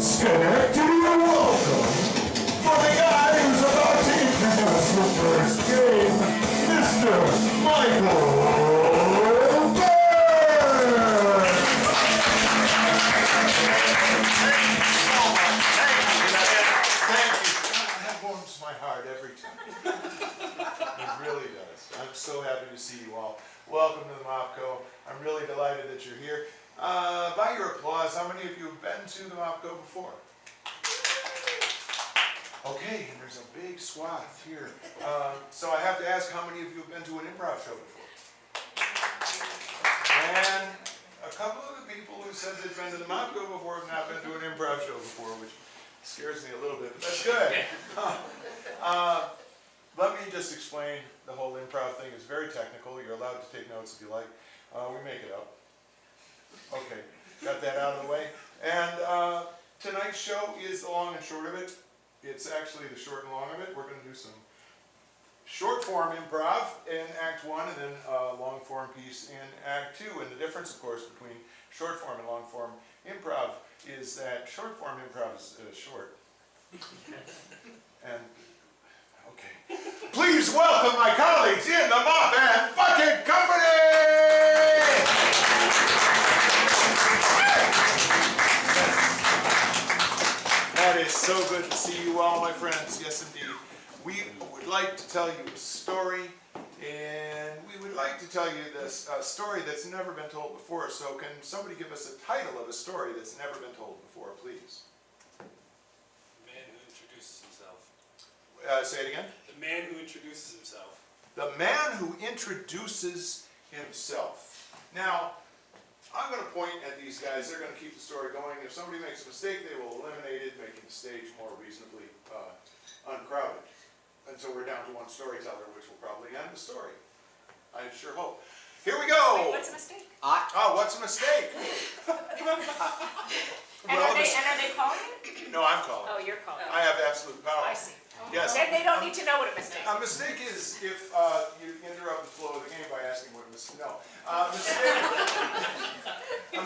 Schenectady, welcome for the guy who's about to introduce the first game, Mr. Michael Burns! Thank you. That warms my heart every time. It really does. I'm so happy to see you all. Welcome to the MOPCO. I'm really delighted that you're here. By your applause, how many of you have been to the MOPCO before? Okay, and there's a big swath here. So I have to ask, how many of you have been to an improv show before? And a couple of the people who said they've been to the MOPCO before have not been to an improv show before, which scares me a little bit, but that's good. Let me just explain the whole improv thing. It's very technical. You're allowed to take notes if you like. We make it up. Okay, got that out of the way. And tonight's show is the long and short of it. It's actually the short and long of it. We're going to do some short form improv in Act 1 and then a long form piece in Act 2. And the difference, of course, between short form and long form improv is that short form improv is short. And, okay. Please welcome my colleagues in the Mop and Bucket Company! That is so good to see you all, my friends. Yes, indeed. We would like to tell you a story, and we would like to tell you this story that's never been told before. So can somebody give us a title of a story that's never been told before, please? The man who introduces himself. Say it again. The man who introduces himself. The man who introduces himself. Now, I'm going to point at these guys. They're going to keep the story going. If somebody makes a mistake, they will eliminate it, making the stage more reasonably uncrowded. Until we're down to one storyteller, which will probably end the story. I sure hope. Here we go. Wait, what's a mistake? What's a mistake? And are they calling you? No, I'm calling. Oh, you're calling. I have absolute power. I see. Yes. Then they don't need to know what a mistake is. A mistake is if you interrupt the flow of the game by asking what a mistake. No. A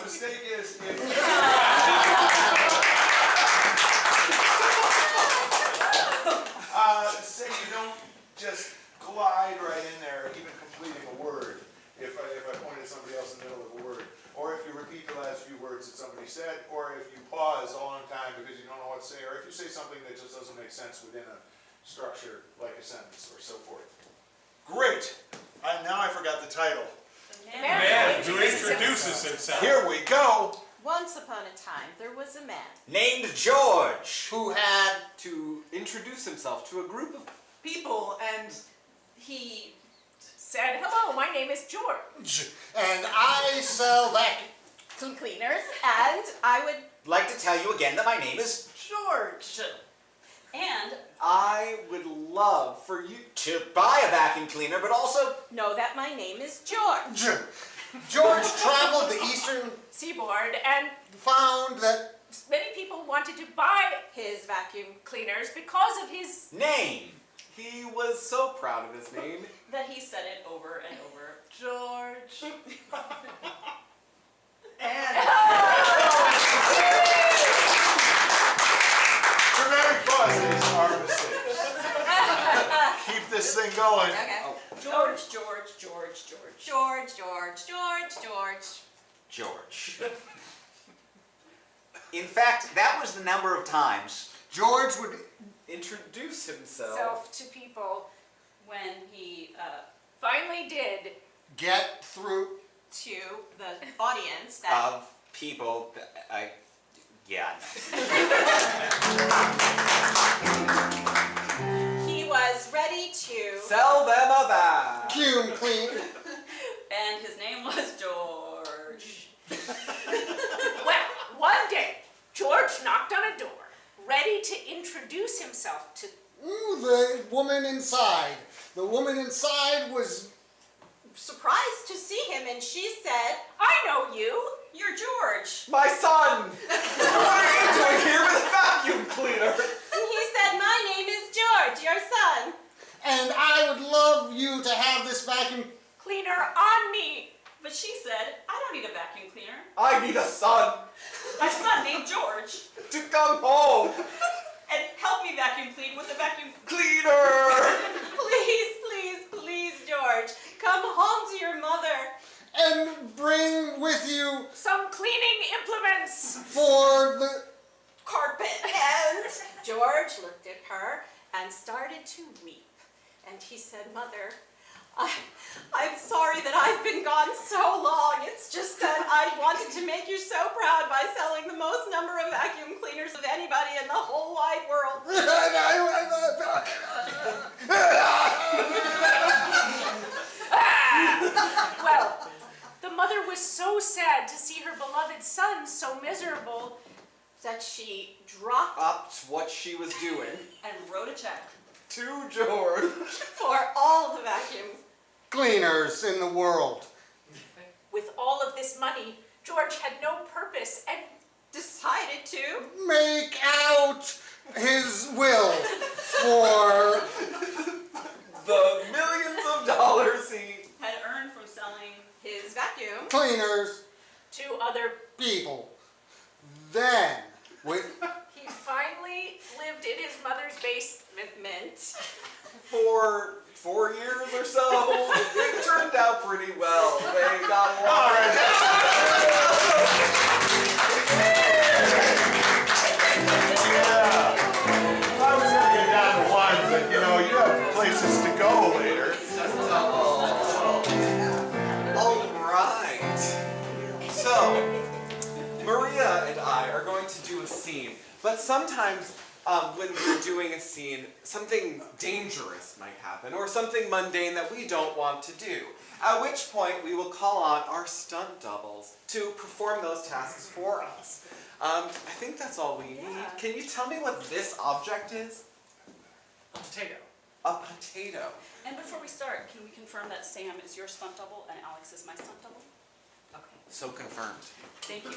mistake is if. Say you don't just glide right in there, even completing a word. If I point at somebody else in the middle of a word, or if you repeat the last few words that somebody said, or if you pause a long time because you don't know what to say, or if you say something that just doesn't make sense within a structure like a sentence or so forth. Great. Now I forgot the title. The man who introduces himself. Here we go. Once upon a time, there was a man named George, who had to introduce himself to a group of people, and he said, "Hello, my name is George. and I sell vacuum cleaners, and I would like to tell you again that my name is George. And I would love for you to buy a vacuum cleaner, but also know that my name is George. George traveled the eastern, seaboard, and found that many people wanted to buy His vacuum cleaners because of his name. he was so proud of his name. that he said it over and over. George. Dramatic pauses are mistakes. Keep this thing going. Okay. George, George, George, George. George, George, George, George. George. In fact, that was the number of times George would introduce himself. self to people When he finally did. Get through. to the audience that of people. Yeah. he was ready to. Sell them a vacuum cleaner. And his name was George. Well, one day, George knocked on a door, ready to introduce himself to. Ooh, the woman inside. The woman inside was Surprised to see him, and she said, I know you. "You're George." my son. What are you doing here with a vacuum cleaner? And he said, "My name is George, your son." And I would love you to have this vacuum. Cleaner on me. But she said, "I don't need a vacuum cleaner." I need a son. my son named George, To come home. and help me vacuum clean with the vacuum Cleaner. Please, please, please, George, come home to your mother. And bring with you Some cleaning implements. for the... Carpet. And George looked at her and started to weep. And he said, Mother, I'm sorry that I've been gone so long. It's just that I wanted to make you so proud by selling the most number of vacuum cleaners of anybody in the whole wide world. Well, the mother was so sad to see her beloved son so miserable. That she dropped Upped what she was doing. and wrote a check To George. for all of the vacuum. cleaners in the world. With all of this money, George had no purpose and Decided to. Make out his will for The millions of dollars he... Had earned from selling his vacuum. cleaners to other. people. Then, with He finally lived in his mother's basement. For 4 years or so, it turned out pretty well. They got along. Yeah. I was gonna get down to one, but you have places to go later. All right. So, Maria and I are going to do a scene, but sometimes when we're doing a scene, something dangerous might happen, or something mundane that we don't want to do. At which point we will call on our stunt doubles to perform those tasks for us. I think that's all we need. Can you tell me what this object is? A potato. A potato. And before we start, can we confirm that Sam is your stunt double and Alex is my stunt double? Okay, So confirmed. thank you.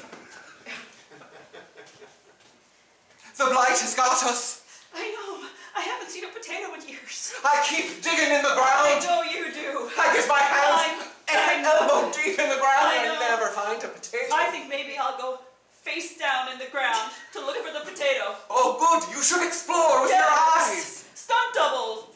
The blight has got us. I know. I haven't seen a potato in years. I keep digging in the I ground. know you do. I get my hands I elbow deep in the ground I and know. never find a potato. I think maybe I'll go face down in the ground to look for the potato. Oh, good. You should explore with your eyes. Stunt doubles.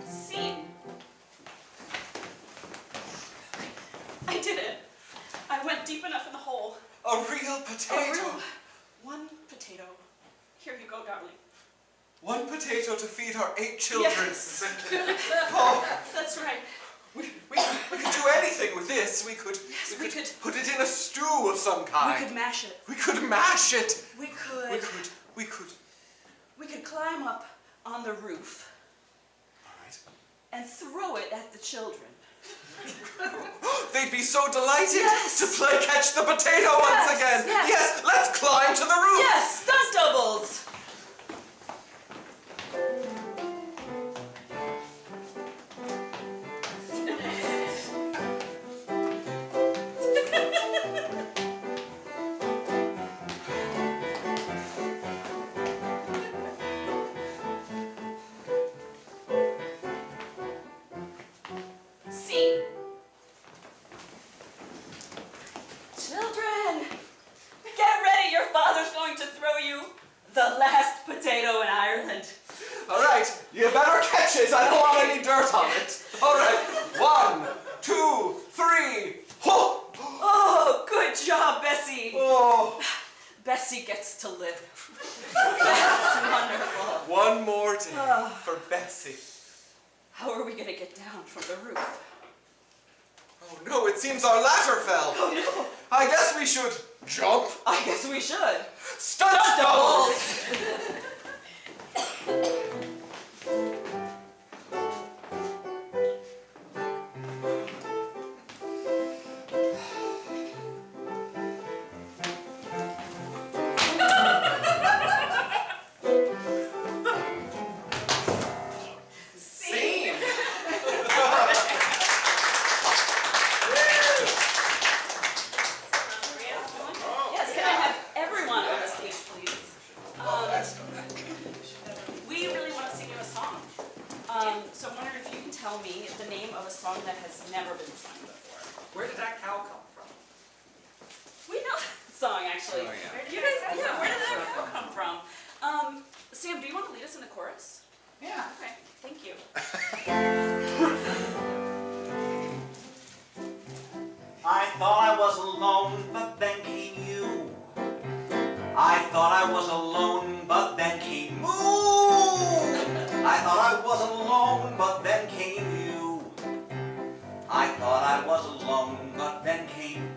Scene. I did it. I went deep enough in the hole. A real potato. One potato. Here you go, darling. One potato to feed our 8 children. Yes. Oh, That's right. we could do anything with this. We could could. put it in a stew of some kind. We could mash it. We could mash it. We could. We could. We could climb up on the roof All right. and throw it at the children. They'd be so delighted Yes. to play catch the potato once again. Yes. Let's climb to the roof. Yes, stunt doubles. Scene. Children, get ready. Your father's going to throw you the last potato in Ireland. All right, you better catch it. I don't want any dirt on it. All right, 1, 2, 3. Ho! Oh, good job, Bessie. Oh, Bessie gets to live. That's wonderful. one more day for Bessie. How are we going to get down from the roof? Oh no, it seems our ladder fell. Oh no, I guess we should jump. I guess we should. Stunt doubles. actually. Oh, yeah. You guys, yeah, where did that come from? Sam, do you want to lead us in the chorus? Yeah. Okay, thank you. I thought I was alone, but then came you. I thought I was alone, but then came Moo. I thought I was alone, but then came you. I thought I was alone, but then came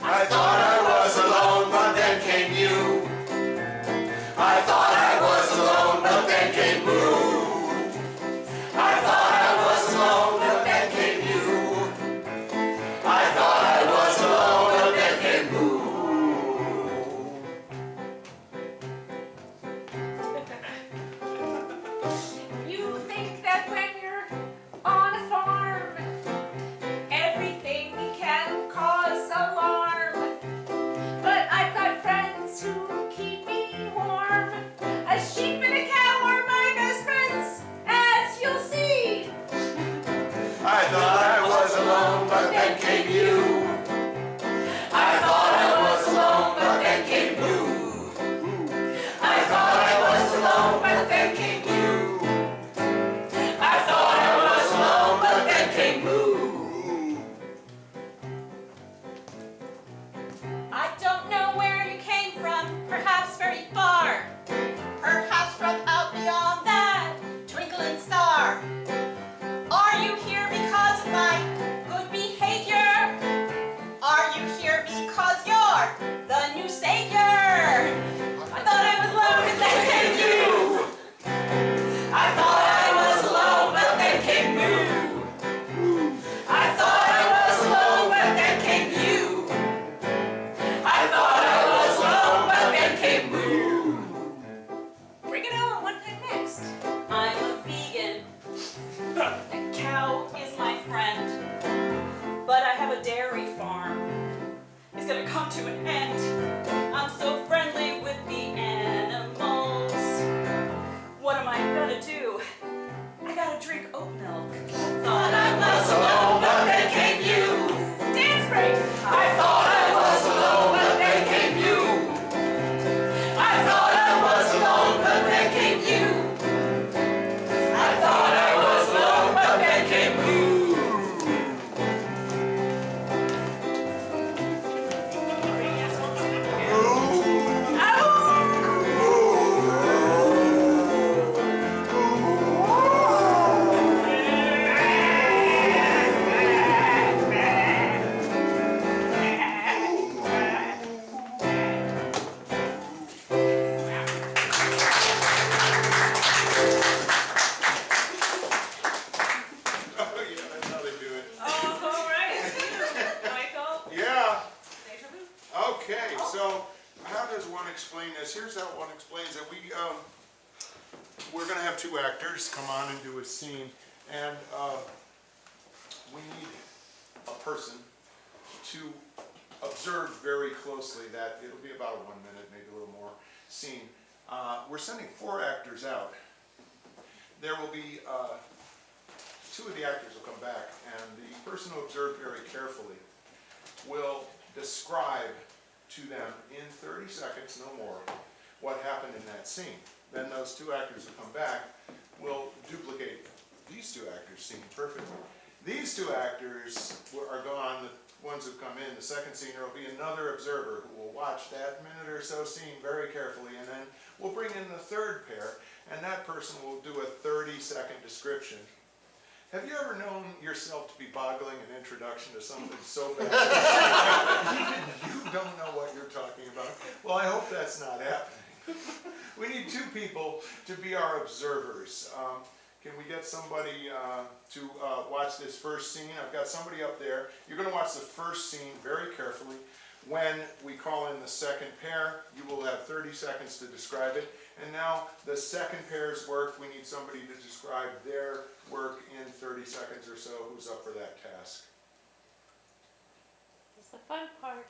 I thought I was alone, but then came you. I thought I was alone, but then came you. I thought I was alone, but then came you. I thought I was alone, but then came you. You think that when you're on a farm, everything can cause alarm. But I've got friends who keep me warm. A sheep and a cow are my best friends, as you'll see. I thought I was alone, but then came you. I thought I was alone, but then came you. I thought I was alone, but then came you. I thought I was alone, but then came you. I don't know where you came from, perhaps very far. Perhaps from out beyond that twinkling star. Are you here because of my good behavior? Are you here because you're the new savior? I thought I was alone and then came you. I thought I was alone, but then came you. I thought I was alone, but then came you. I thought I was alone, but then came you. Bring it on, what next? I'm a vegan. A cow is my friend. But I have a dairy farm. It's gonna come to an end. I'm so friendly with the animals. What am I gonna do? I gotta drink oat milk. Thought I was alone, but then came you. Dance break! I thought I was alone, but then came you. I thought I was alone, but then came you. I thought I was alone, but then came you. Oh, yeah, that's how they do it. Oh, all right. Michael, Yeah, deja vu. okay, so how does one explain this? Here's how one explains it. We're gonna have two actors come on and do a scene, and we need a person to observe very closely that, it'll be about a 1 minute, maybe a little more, scene. We're sending 4 actors out. There will be, 2 of the actors will come back, and the person who observed very carefully will describe to them in 30 seconds, no more, what happened in that scene. Then those 2 actors who come back will duplicate these 2 actors' scene perfectly. These 2 actors are gone, the ones who come in, the second scene, there will be another observer who will watch that minute or so scene very carefully, and then we'll bring in the 3rd pair, and that person will do a 30-second description. Have you ever known yourself to be boggling an introduction to something so bad even you don't know what you're talking about? Well, I hope that's not happening. We need 2 people to be our observers. Can we get somebody to watch this first scene? I've got somebody up there. You're going to watch the first scene very carefully. When we call in the second pair, you will have 30 seconds to describe it. And now the second pair's work, we need somebody to describe their work in 30 seconds or so. Who's up for that task? It's the fun part.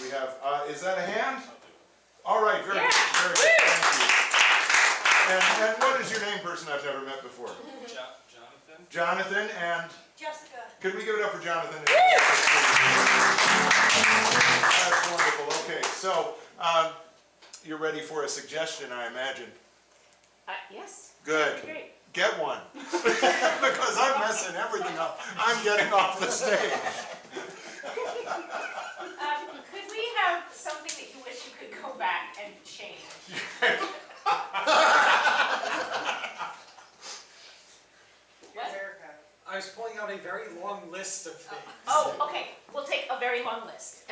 We have, is that a hand? All right, very Yeah. good, very good, thank you. And what is your name, person I've never met before? Jonathan? Jonathan and Jessica. Could we give it up for Jonathan? That's wonderful. Okay, so you're ready for a suggestion, I imagine. Yes. Good. Great. Get one. Because I'm messing everything up. I'm getting off the stage. Could we have something that you wish you could go back and change? What? I was pulling out a very long list of things. Oh, okay. We'll take a very long list.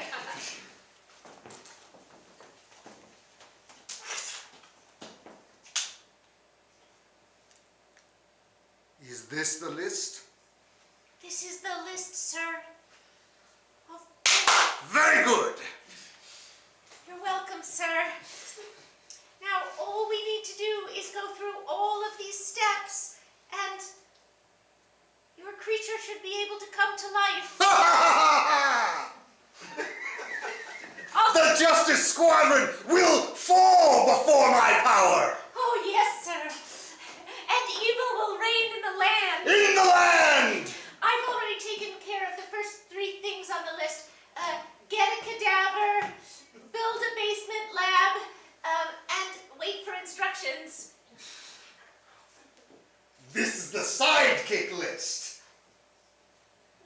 Is this the list? This is the list, sir. Of Very good. You're welcome, sir. Now, all we need to do is go through all of these steps, and your creature should be able to come to life. The Justice Squadron will fall before my power. Oh, yes, sir. And evil will reign in the land. In the land! I've already taken care of the first 3 things on the list. Get a cadaver, build a basement lab, and wait for instructions. This is the sidekick list.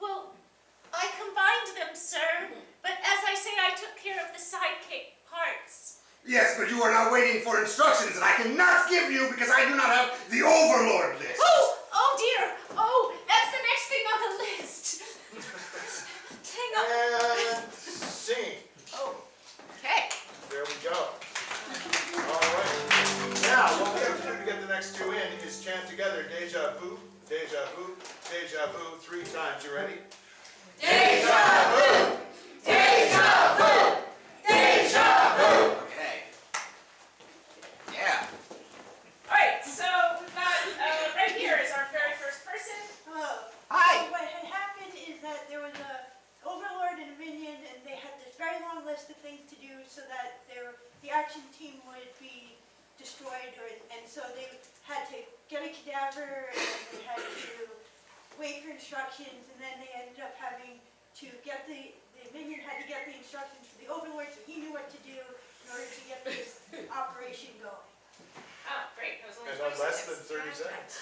Well, I combined them, sir. But as I say, I took care of the sidekick parts. Yes, but you are now waiting for instructions that I cannot give you because I do not have the Overlord list. Oh dear. Oh, that's the next thing on the list. Hang on. And scene. Oh, okay. There we go. All right. Now, what we have to do to get the next 2 in is chant together deja vu, deja vu, deja vu 3 times. You ready? Deja vu! Deja vu! Deja vu! Okay. Yeah. All right, so we've got right here is our very first person. Hi. So what had happened is that there was a overlord and a minion, and they had this very long list of things to do so that the action team would be destroyed, and so they had to get a cadaver, and then they had to wait for instructions, and then they ended up having to get the minion had to get the instructions for the overlord so he knew what to do in order to get this operation going. Oh, great. That was only And 20 less than seconds. 30 seconds.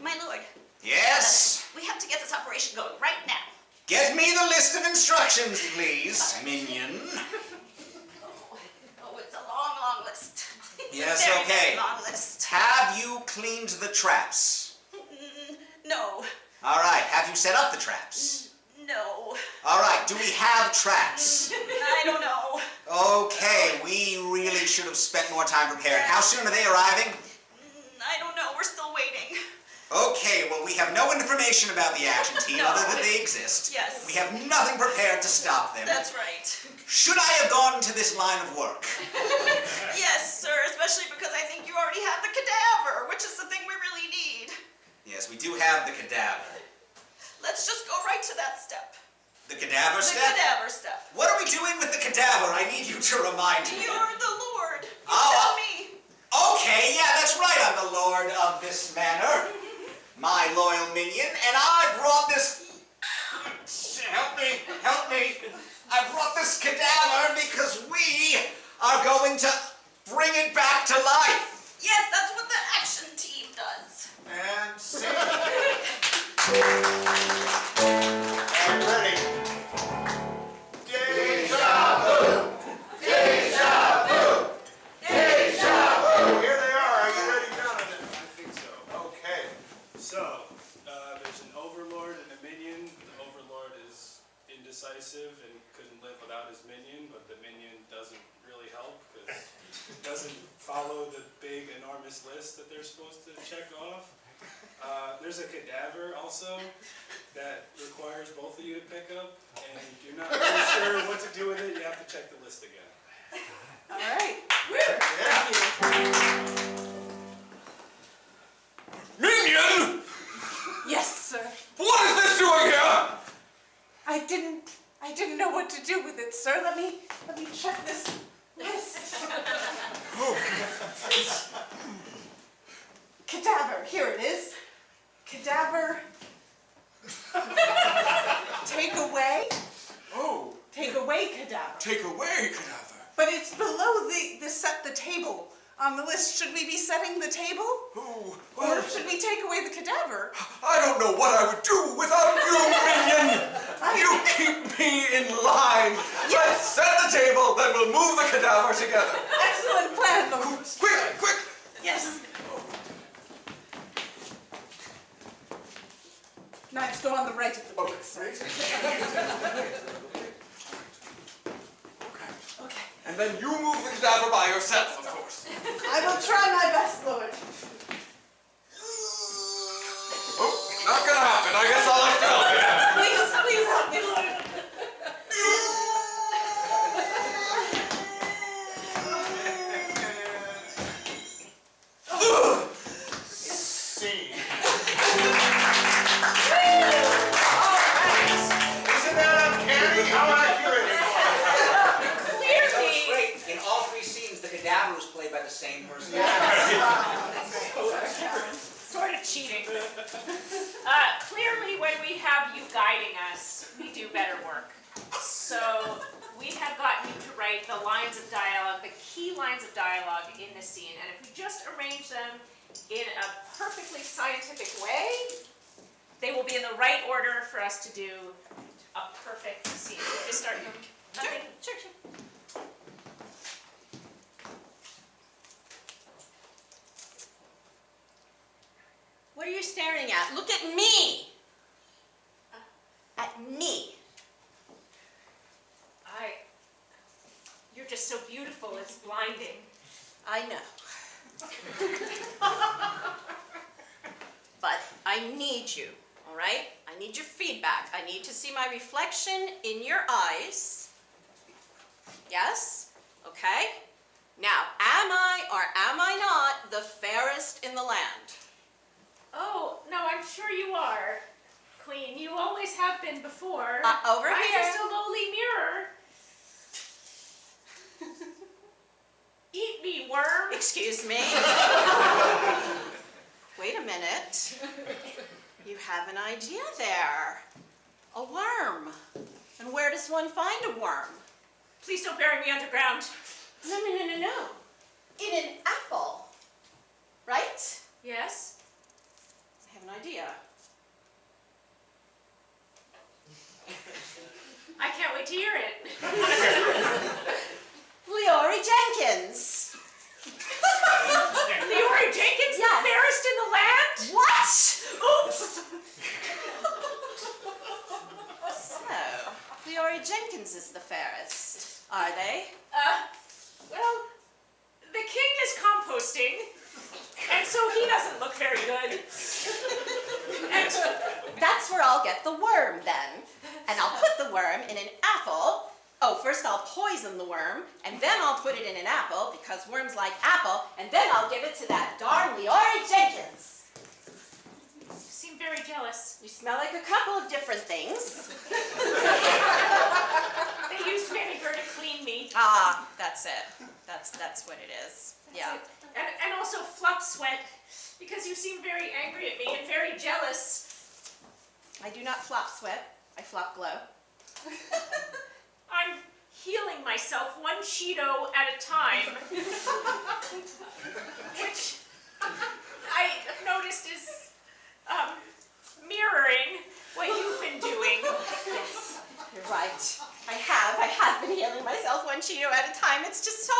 My lord, Yes? we have to get this operation going right now. Get me the list of instructions, please, minion. Oh, it's a long, long list. It's Yes, a very, okay. very long list. Have you cleaned the traps? No, All right. Have you set up the traps? no, All right. Do we have traps? I don't know. Okay. We really should have spent more time preparing. How soon are they arriving? I don't know, we're still waiting. Okay. Well, we have no information about the action team No. other than they exist. Yes. We have nothing prepared to stop them. That's right. Should I have gone to this line of work? Yes, sir, especially because I think you already have the cadaver, which is the thing we really need. Yes, we do have the cadaver. Let's just go right to that step. The cadaver The step? cadaver step. What are we doing with the cadaver? I need you to remind me. You're the lord. You Oh. tell me. Okay, yeah, that's right. I'm the lord of this manor. My loyal minion, and I brought this... Help me, help me. I brought this cadaver because we are going to bring it back to life. Yes, that's what the action team does. And scene. And ready. Deja vu! Deja vu! Deja vu! Here they are. Are you ready, Jonathan? I think so. Okay. So, there's an overlord and a minion. The overlord is indecisive and couldn't live without his minion, but the minion doesn't really help because it doesn't follow the big, enormous list that they're supposed to check off. There's a cadaver also that requires both of you to pick up, and if you're not really sure what to do with it, you have to check the list again. All right. Yeah. Minion! Yes, sir. What is this doing here? I didn't know what to do with it, sir. Let me check this list. Cadaver, here it is. on the list. Should we be setting the table? Who? Or should we take away the cadaver? I don't know what I would do without you, minion! You keep me in line! Let's set the table, then we'll move the cadaver together! Excellent plan, Lord. Quick, quick! Yes. Knives go on the right of the plate, sir. Okay. And then you move the cadaver by yourself, of course. I will try my best, Lord. Oh, not gonna happen. I guess I'll have to help you. Please help me, Lord. Scene. Isn't that uncanny? How accurate is it? So Clearly. great. In all three scenes, the cadaver was played by the same person. Sort of cheating. Clearly, when we have you guiding us, we do better work. So we have gotten you to write the lines of dialogue, the key lines of dialogue in the scene, and if we just arrange them in a perfectly scientific way, they will be in the right order for us to do a perfect scene. Just start doing nothing. Sure. What are you staring at? Look at me! At me. You're just so beautiful, it's blinding. I know. But I need you, all right? I need your feedback. I need to see my reflection in your eyes. Yes? Okay? Now, am I or am I not the fairest in the land? Oh, no, I'm sure you are, Queen. You always have been before. Over I'm here. just a lowly mirror. Eat me, worm. Excuse me. Wait a minute. You have an idea there. A worm. And where does one find a worm? Please don't bury me underground. No. In an apple. Right? Yes? I have an idea. I can't wait to hear it. Leori Jenkins. Leori Jenkins, Yes. the fairest in the land? What? Oops! So, Leori Jenkins is the fairest, are they? Well, the king is composting, and so he doesn't look very good. And That's where I'll get the worm then. And I'll put the worm in an apple. Oh, first I'll poison the worm, and then I'll put it in an apple, because worms like apple, and then I'll give it to that darn Leori Jenkins. you seem very jealous. You smell like a couple of different things. They used vinegar to clean me. Ah, that's it. That's what it is. Yeah. And also flop sweat, because you seem very angry at me and very jealous. I do not flop sweat. I flop glow. I'm healing myself one Cheeto at a time, which I have noticed is mirroring what you've been doing. Yes, you're right. I have been healing myself one Cheeto at a time. It's just so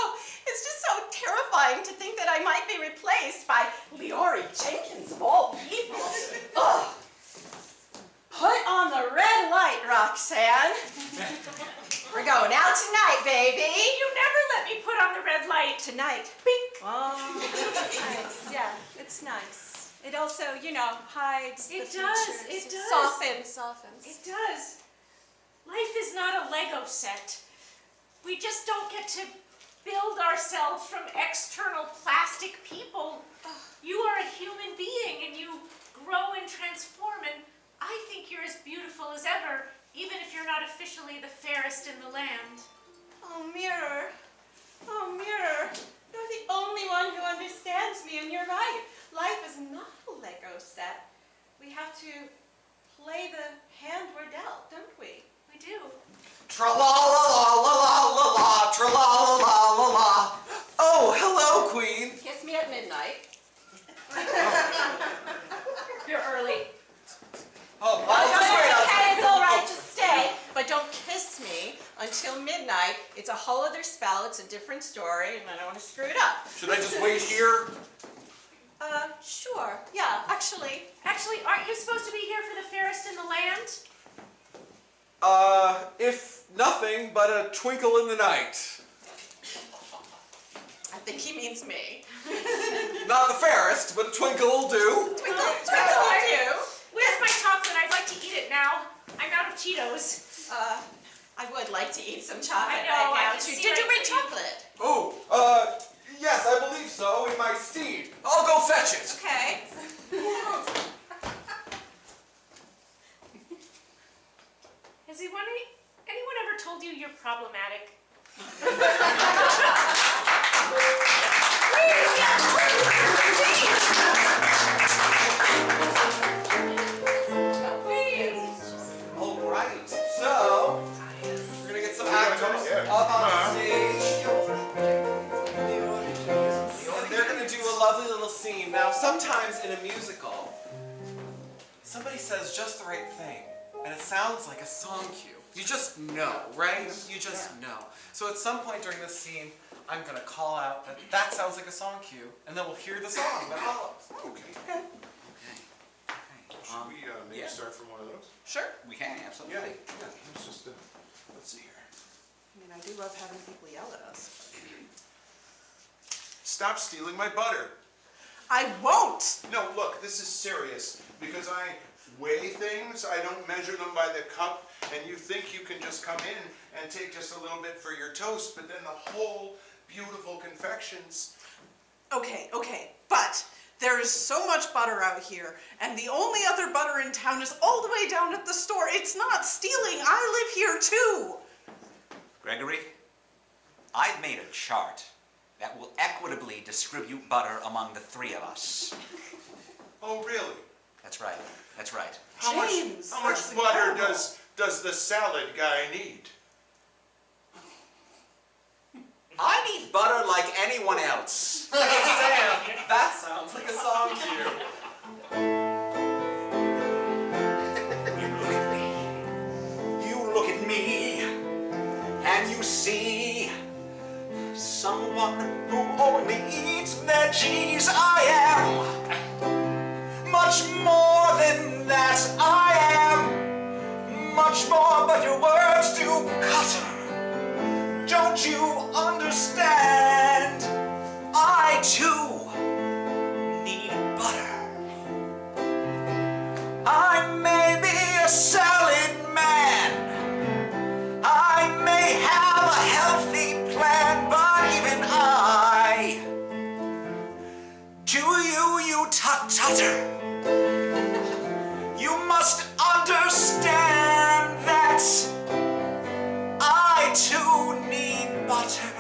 terrifying to think that I might be replaced by Leori Jenkins of all people. Ugh. Put on the red light, Roxanne. We're going out tonight, baby. You never let me put on the red light. Tonight. Bink. Oh, it's nice. Yeah, it's nice. It also, hides It the does, features. it does. Softens. It does. Life is not a Lego set. We just don't get to build ourselves from external plastic people. You are a human being and you grow and transform, and I think you're as beautiful as ever, even if you're not officially the fairest in the land. Oh, Mirror. Oh, Mirror. You're the only one who understands me, and you're right. Life is not a Lego set. We have to play the hand we're dealt, don't we? We do. Tra-la-la-la-la-la-la-la, tra-la-la-la-la-la. Oh, hello, Queen. Kiss me at midnight. You're early. Oh, I'll just wait outside. Okay, it's all right, just stay. But don't kiss me until midnight. It's a whole other spell. It's a different story, and I don't want to screw it up. Should I just wait here? Sure. Yeah, actually. Actually, aren't you supposed to be here for the fairest in the land? If nothing but a twinkle in the night. I think he means me. Not the fairest, but a twinkle will do. Twinkle, you. Where's my chocolate? I'd like to eat it now. I'm out of Cheetos. I would like to eat some chocolate I know, right now, I can too. see Did you right bring through you. chocolate? Oh, yes, I believe so, in my steed. I'll go fetch it. Okay. Has anyone ever told you you're problematic? All right, so we're gonna get some actors up on stage. And they're gonna do a lovely little scene. Now, sometimes in a musical, somebody says just the right thing, and it sounds like a song cue. You just know, right? You just know. So at some point during this scene, I'm gonna call out that that sounds like a song cue, and then we'll hear the song that follows. Okay. Should we maybe yeah. start from one of those? Sure, we can, absolutely. Yeah, let's just, let's see here. I mean, I do love having people yell at us. Stop stealing my butter. I won't! No, look, this is serious, because I weigh things, I don't measure them by the cup, and you think you can just come in and take just a little bit for your toast, but then the whole beautiful confections. Okay, but there is so much butter out here, and the only other butter in town is all the way down at the store. It's not stealing. I live here too. Gregory, I've made a chart that will equitably distribute butter among the three of us. Oh, really? That's right, that's right. James, How much that's butter incredible. does the salad guy need? I need butter like anyone else. Sam, that sounds like a song cue. You look at me, and you see someone who only eats veggies. I am much more than that. I am much more, but your words do cutter. Don't you understand? I too need butter. I may be a salad man. I may have a healthy plan, but even I, to you tut-tutter, you must understand that I too need butter.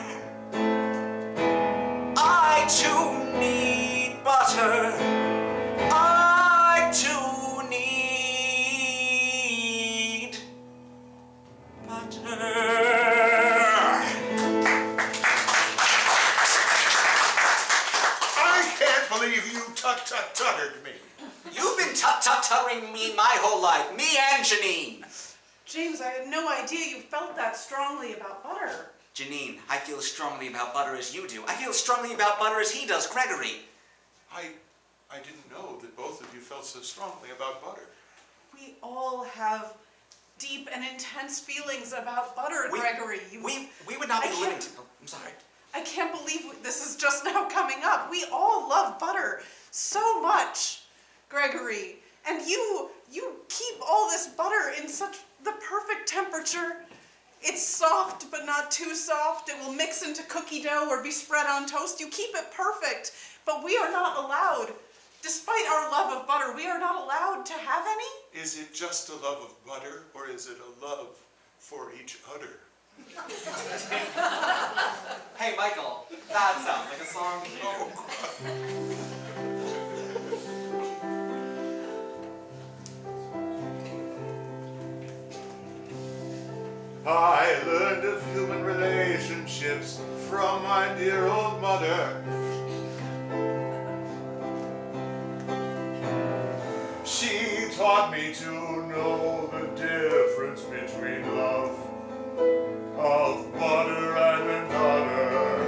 I too need butter. I too need butter. I can't believe you tut-tut-tuttered me. You've been tut-tut-tuttering me my whole life, me and Janine. James, I had no idea you felt that strongly about butter. Janine, I feel as strongly about butter as you do. I feel as strongly about butter as he does, Gregory. I didn't know that both of you felt so strongly about butter. We all have deep and intense feelings about butter, Gregory. We would not be I living can't- together. I'm sorry. I can't believe this is just now coming up. We all love butter so much, Gregory. And you keep all this butter in such the perfect temperature. It's soft, but not too soft. It will mix into cookie dough or be spread on toast. You keep it perfect, but we are not allowed, despite our love of butter, we are not allowed to have any. Is it just a love of butter, or is it a love for each udder? Hey, Michael, that sounds like a song cue. I learned of human relationships from my dear old mother. She taught me to know the difference between love of butter and another.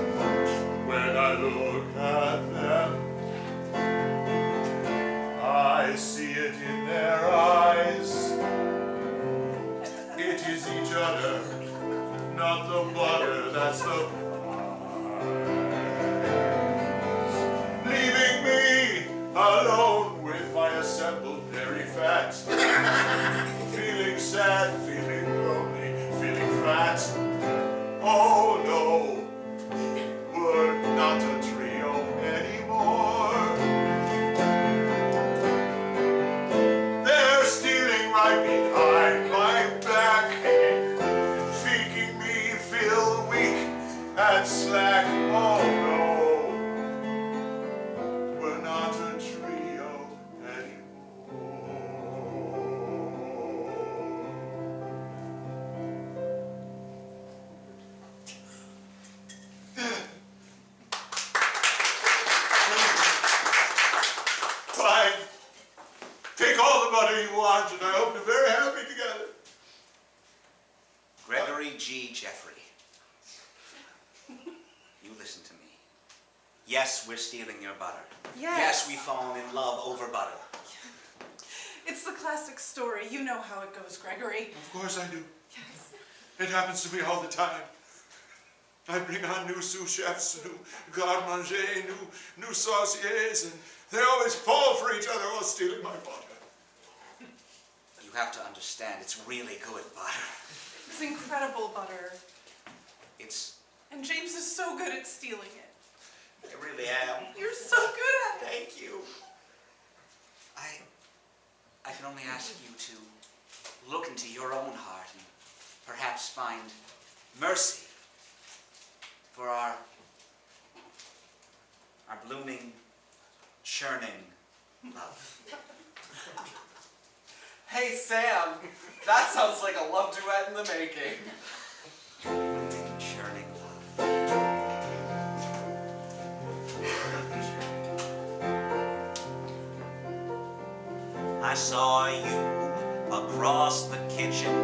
When I look at them, I see it in their eyes. It is each other, not the butter that's the prize. Leaving me alone with my assembled dairy fat. Feeling sad, feeling lonely, feeling fat. Oh no, we're not a trio anymore. They're stealing right behind my back, making me feel weak and slack. Oh no, we're not a trio anymore. Fine. Take all the butter you want, and I hope you're very happy together. Gregory G. Jeffrey. You listen to me. Yes, we're stealing your butter. Yes, we've fallen in love over butter. It's the classic story. You know how it goes, Gregory. Of course I do. It happens to me all the time. I bring on new sous chefs, new garde-manger, new sauciers, and they always fall for each other while stealing my butter. You have to understand, it's really good butter. It's incredible butter. It's... And James is so good at stealing it. I really am. You're so good at it. Thank you. I can only ask you to look into your own heart and perhaps find mercy for our blooming, churning love. Hey, Sam, that sounds like a love duet in the making. Blooming, churning love. I saw you across the kitchen.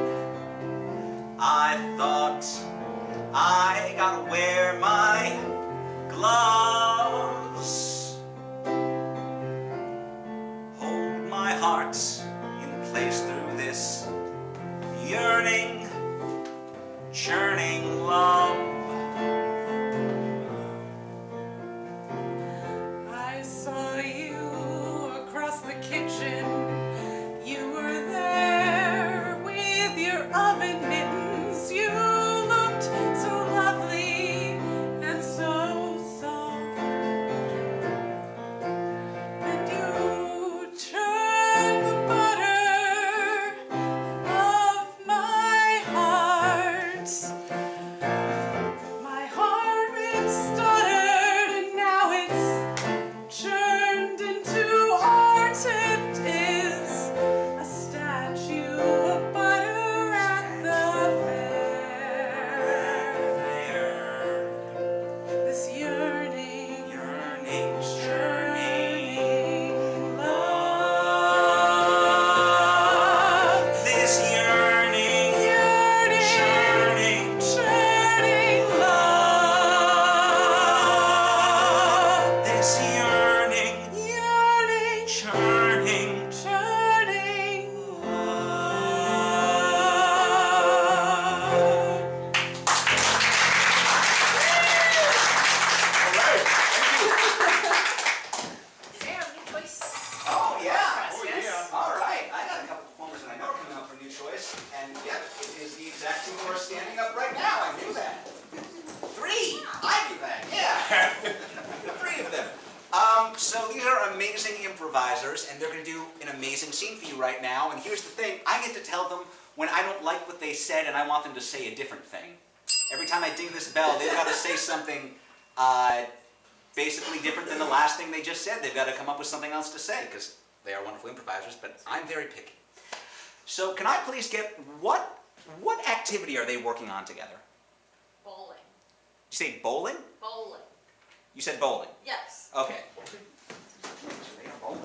I thought I gotta wear my gloves. Hold my heart in place through this yearning, churning love. I saw you across the kitchen. You were there with your oven mittens. You looked so lovely and so soft. And you churned the butter of my heart. My heart it stuttered and now it's churned into art. It is a statue of butter at the fair. This yearning, churning love. This yearning, Churning love. this yearning, churning Churning Sam, new choice. Oh, yeah. Oh, yes. All right. I got a couple performers that I know are coming out for New Choice. And, yeah, it is the exact team who are standing up right now. I knew that. 3. I knew that, yeah. 3 of them. So these are amazing improvisers, and they're going to do an amazing scene for you right now. And here's the thing. I get to tell them when I don't like what they said and I want them to say a different thing. Every time I ding this bell, they've got to say something basically different than the last thing they just said. They've got to come up with something else to say, because they are wonderful improvisers, but I'm very picky. So can I please get what What activity are they working on together? Bowling. Did you say bowling? Bowling. You said bowling. Yes. Okay. They are bowling.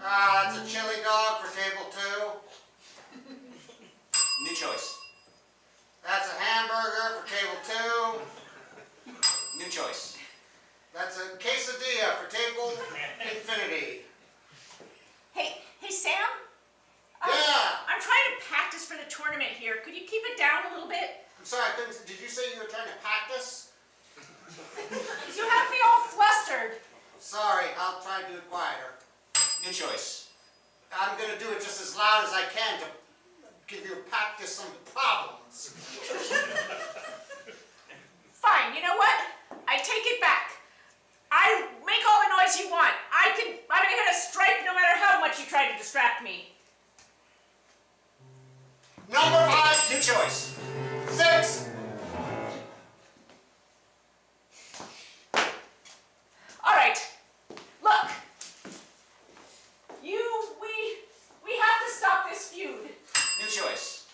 That's a chili dog for table 2. New choice. That's a hamburger for table 2. New choice. That's a quesadilla for table infinity. Hey, Sam? Yeah. I'm trying to practice for the tournament here. Could you keep it down a little bit? I'm sorry, I couldn't. Did you say you were trying to practice? You have me all flustered. Sorry, I'll try to do it quieter. New choice. I'm going to do it just as loud as I can to give your practice some problems. Fine, you know what? I take it back. I make all the noise you want. I'm gonna hit a strike no matter how much you try to distract me. Number 5. New choice. 6. All right. Look. We have to stop this feud. New choice.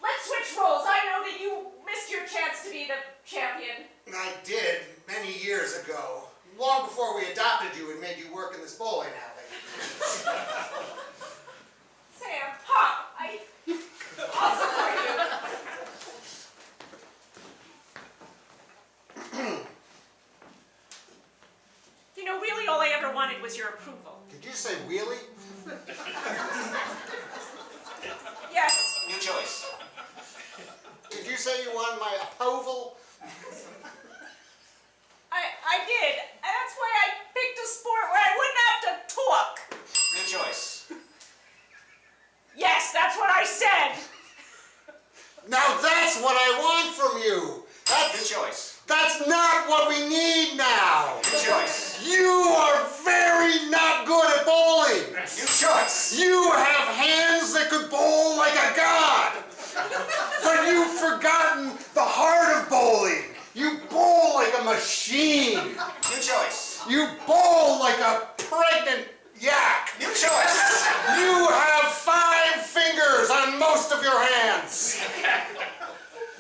Let's switch roles. I know that you missed your chance to be the champion. I did many years ago, long before we adopted you and made you work in this bowling alley. Sam, Pop, I'll support you. You know, really all I ever wanted was your approval. Did you say wheelie? Yes. New choice. Did you say you wanted my approval? I did. And that's why I picked a sport where I wouldn't have to talk. New choice. Yes, that's what I said. Now that's what I want from you. New choice. That's not what we need now. New choice. You are very not good at bowling. New choice. You have hands that could bowl like a god. But you've forgotten the heart of bowling. You bowl like a machine. New choice. You bowl like a pregnant yak. New choice. You have 5 fingers on most of your hands.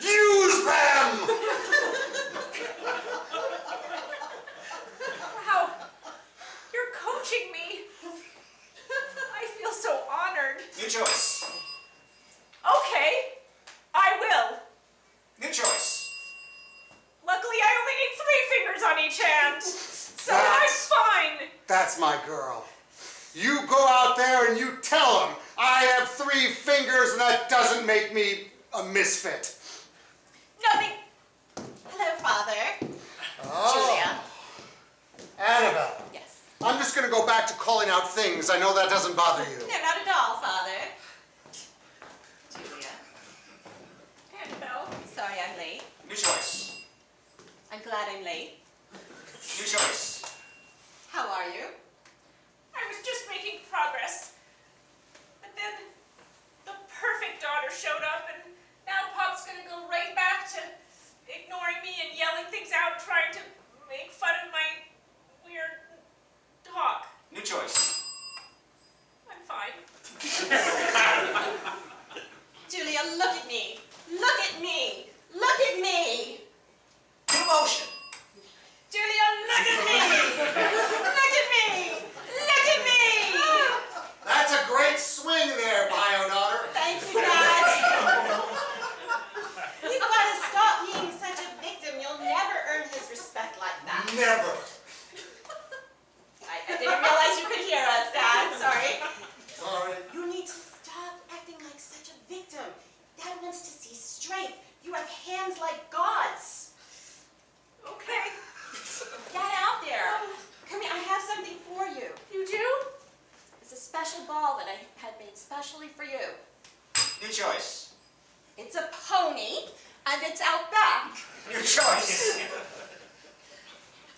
Use them. Wow. You're coaching me. I feel so honored. New choice. Okay. I will. New choice. Luckily, I only need 3 fingers on each hand. So That's- I'm fine. That's my girl. You go out there and you tell them I have 3 fingers and that doesn't make me a misfit. Nothing. Hello, Father. Oh. Annabelle. Yes. I'm just going to go back to calling out things. I know that doesn't bother you. No, not at all, Father. Julia. Annabelle. Sorry I'm late. New choice. I'm glad I'm late. New choice. How are you? I was just making progress. But then the perfect daughter showed up, and now Pop's gonna go right back to ignoring me and yelling things out, trying to make fun of my weird talk. New choice. I'm fine. Julia, look at me. Look at me. Look at me. New motion. Julia, look at me. Look at me. Look at me. That's a great swing there, bio daughter. Thank you, Dad. You've got to stop being such a victim. You'll never earn his respect like that. Never. I didn't realize you could hear us, Dad. Sorry. Sorry. You need to stop acting like such a victim. Dad wants to see strength. You have hands like gods. Okay. Get out there. Come here, I have something for you. You do? It's a special ball that I had made specially for you. New choice. It's a pony, and it's out back. New choice.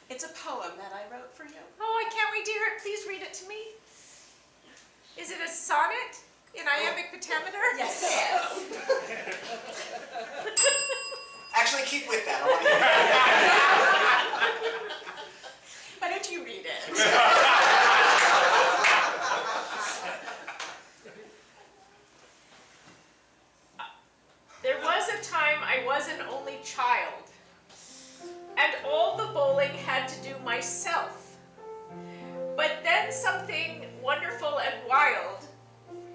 It's a poem that I wrote for you. Oh, I can't wait to hear it. Please read it to me. Is it a sonnet? in iambic pentameter? Yes. Actually, keep with that. I want to hear it. Why don't you read it? There was a time I was an only child, and all the bowling had to do myself. But then something wonderful and wild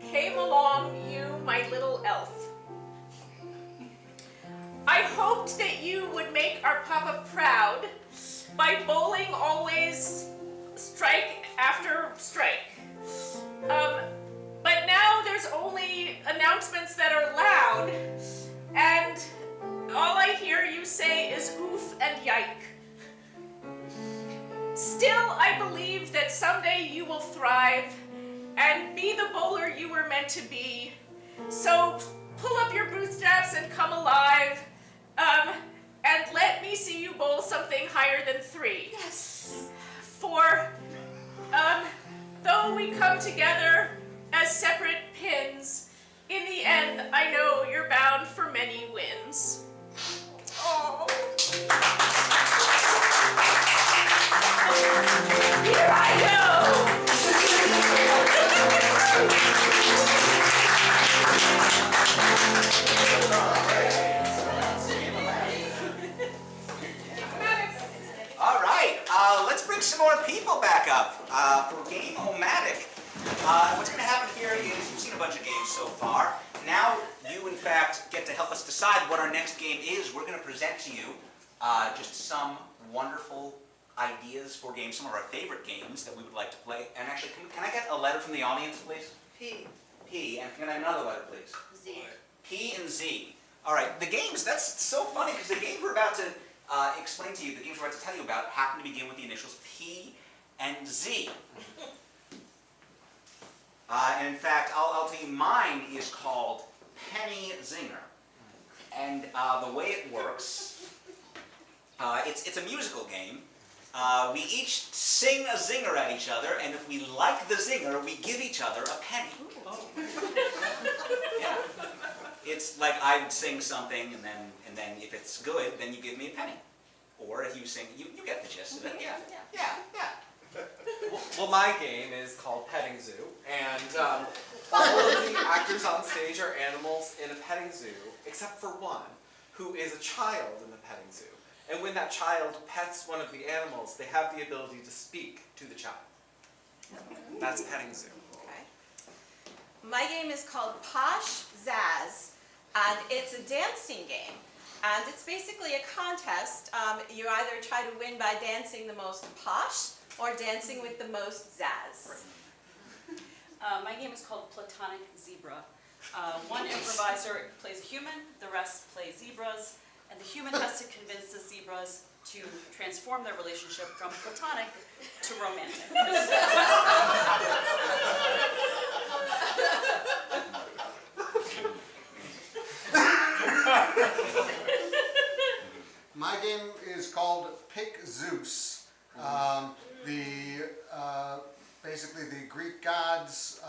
came along, you, my little elf. I hoped that you would make our papa proud by bowling always strike after strike. But now there's only announcements that are loud, and all I hear you say is oof and yike. Still, I believe that someday you will thrive and be the bowler you were meant to be. So pull up your bootstraps and come alive, and let me see you bowl something higher than 3. Yes. For, though we come together as separate pins, in the end, I know you're bound for many wins. Oh. Here I go! All right, let's bring some more people back up for Game-O-Matic. What's going to happen here is you've seen a bunch of games so far. Now you, in fact, get to help us decide what our next game is. We're going to present to you just some wonderful ideas for games, some of our favorite games that we would like to play. And actually, can I get a letter from the audience, please? P. P, and can I have another letter, please? Z. P and Z. All right, the games, that's so funny because the games we're about to explain to you, the games we're about to tell you about, happen to begin with the initials P and Z. And in fact, I'll tell you, mine is called Penny Zinger. And the way it works, it's a musical game. We each sing a zinger at each other, and if we like the zinger, we give each other a penny. Yeah. It's like I would sing something, and then if it's good, then you give me a penny. Or if you sing, you get the gist of it. Yeah. Well, my game is called Petting Zoo, and all of the actors on stage are animals in a petting zoo, except for one, who is a child in the petting zoo. And when that child pets one of the animals, they have the ability to speak to the child. That's Petting Zoo. Okay. My game is called Posh Zazz, and it's a dancing game. And it's basically a contest. You either try to win by dancing the most posh or dancing with the most zazz. My game is called Platonic Zebra. One improviser plays a human, the rest play zebras, and the human has to convince the zebras to transform their relationship from platonic to romantic. My game is called Pick Zeus. Basically the Greek gods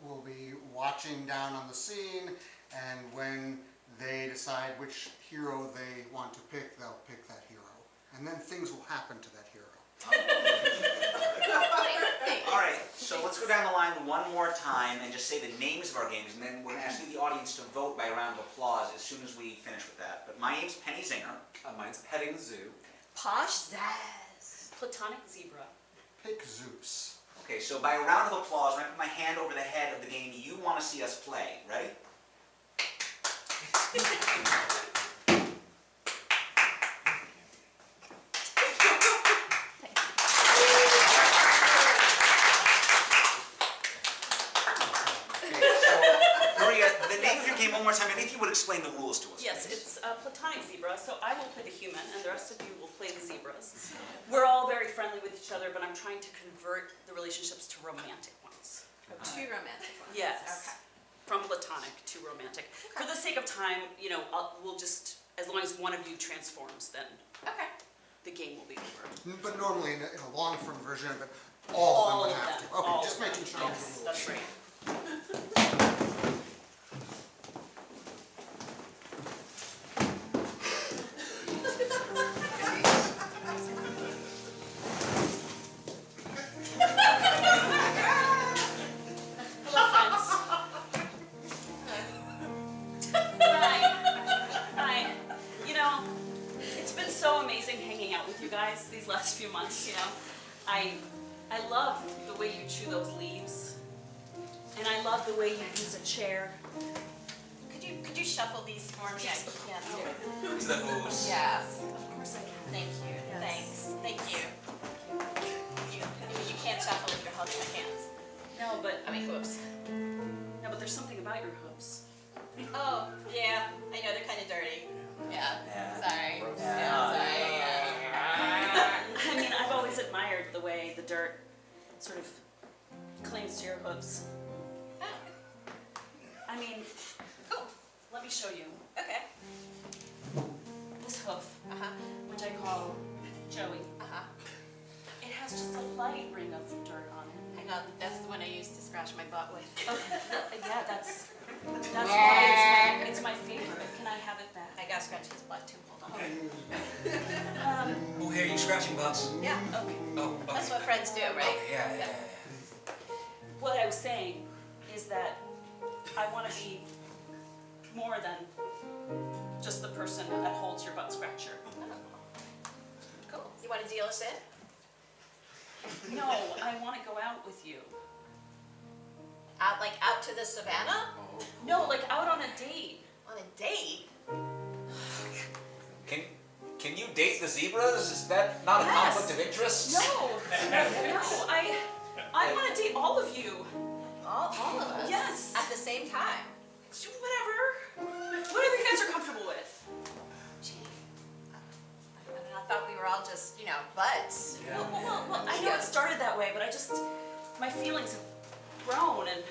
will be watching down on the scene, and when they decide which hero they want to pick, they'll pick that hero. And then things will happen to that hero. All right, so let's go down the line one more time and just say the names of our games, and then we're going to ask the audience to vote by a round of applause as soon as we finish with that. But my name's Penny Zinger. Mine's Petting Zoo. Posh Zazz. Platonic Zebra. Pick Zeus. Okay, so by a round of applause, when I put my hand over the head of the game you want to see us play. Ready? Game one more time, and if you would explain the rules to us. Yes, please. it's a platonic zebra, so I will play the human, and the rest of you will play the zebras. We're all very friendly with each other, but I'm trying to convert the relationships to romantic ones. Two romantic ones. Yes. Okay. From platonic to romantic. For the sake of time, we'll just, as long as one of you transforms, then Okay. the game will be over. But normally in a long-form version of it, all of them would have to. all Okay, just of them. making sure. Yes, that's right. I love the way you chew those leaves. And I love the way you use a chair. Could you shuffle these for me? Yes. I can't do it. To the hooves. Yes. Of course I can. Thank you. Yes. Thanks. Thank you. You can't shuffle if you're holding my hands. No, but Hooves. no, but there's something about your hooves. Oh, yeah. I know they're kind of dirty. Yeah. Yeah. Sorry. Yeah. Sorry. Yeah. I mean, I've always admired the way the dirt sort of clings to your hooves. Oh, I mean, cool. let me show you. Okay. This hoof, Uh-huh. which I call Joey, Uh-huh. it has just a light ring of dirt on it. Hang on. That's the one I used to scratch my butt with. Okay, yeah, that's why it's my favorite. Can I have it back? I gotta scratch his butt too. Hold on. Oh, here, you scratching butts? Yeah. Okay. Oh, okay. That's what friends do, right? Okay, yeah. What I was saying is that I want to be more than just the person that holds your butt scratcher. Cool. You want to deal us in? No, I want to go out with you. Out to the savannah? No, like out on a date. On a date? Can you date the zebras? Is that not a Yes. conflict of interest? No, I want to date all of you. All of us? Yes. At the same time? Whatever you guys are comfortable with. Gee. I thought we were all just, buds. Well, I know it started that way, but my feelings have grown and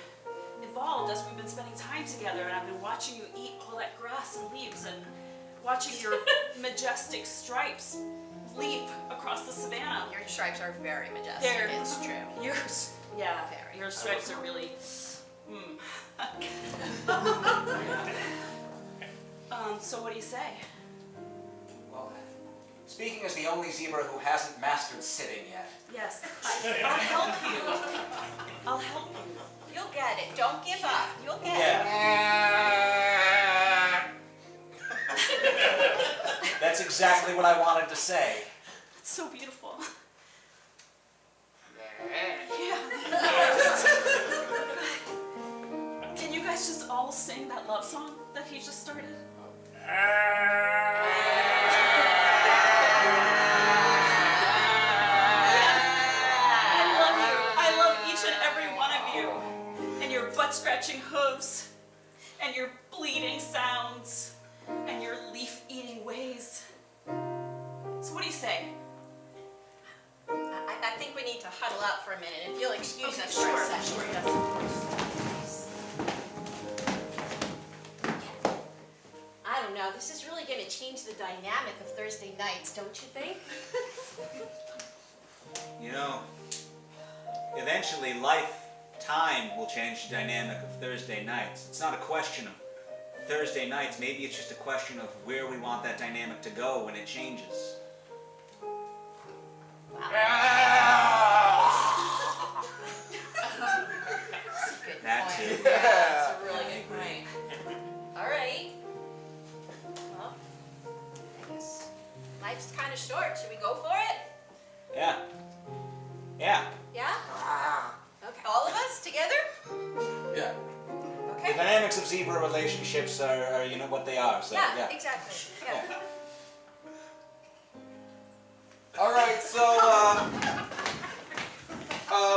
evolved as we've been spending time together, and I've been watching you eat all that grass and leaves and watching your majestic stripes leap across the savannah. Your stripes are very majestic. They're- It's true. Yours, yeah, Very. your stripes are really, so what do you say? Well, speaking as the only zebra who hasn't mastered sitting yet. Yes, I'll help you. I'll help you. You'll get it. Don't give up. You'll get That's exactly what I wanted to say. It's so beautiful. Can you guys just all sing that love song that he just started? I love each and every one of you, and your butt-scratching hooves, and your bleeding sounds, and your leaf-eating ways. So what do you say? I think we need to huddle up for a minute. If you'll excuse us for Sure, a second. sure, yes, of course. I don't know. This is really going to change the dynamic of Thursday nights, don't you think? Eventually time will change the dynamic of Thursday nights. It's not a question of Thursday nights, maybe it's just a question of where we want that dynamic to go when it changes. That point. too. Yeah, that's a really good point. All right. Well, I guess life's kind of short. Should we go for it? Yeah. Yeah. Yeah? Okay. All of us together? Yeah. The Okay. dynamics of zebra relationships are what they are. So Yeah, exactly. Yeah. All right, so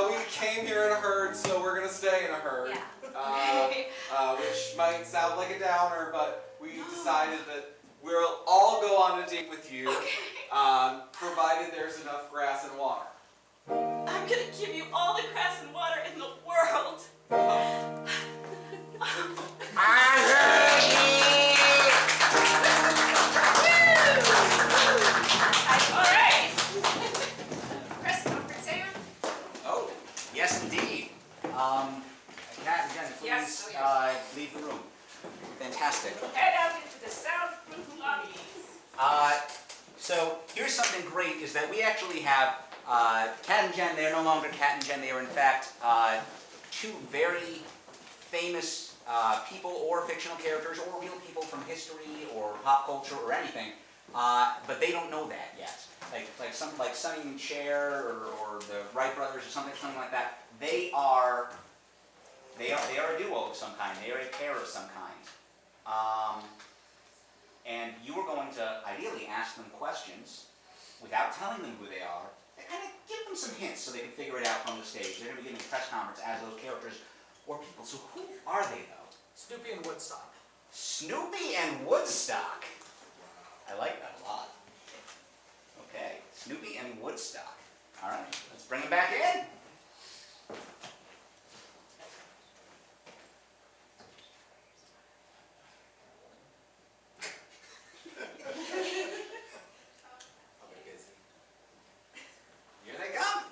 we came here in a herd, so we're gonna stay in a herd. Yeah. Which might sound like a downer, but we decided that we'll all go on a date with you, provided there's enough grass and water. I'm gonna give you all the grass and water in the world. All right. Chris, comfort Sam? Oh, yes indeed. Kat and Jen, please Yes. leave the room. Fantastic. Head out into the soundproof lobbies. So here's something great is that we actually have Kat and Jen. They're no longer Kat and Jen. They are in fact two very famous people or fictional characters or real people from history or pop culture or anything. But they don't know that yet. Like Sonny and Cher or the characters or something like that, they are a duo of some kind. They are a pair of some kind. And you are going to ideally ask them questions without telling them who they are, and kind of give them some hints so they can figure it out from the stage. They're going to be giving a press conference as those characters or people. So who are they, though? Snoopy and Woodstock. Snoopy and Woodstock. I like that a lot. Okay, Snoopy and Woodstock. All right, let's bring them back in. Here they come.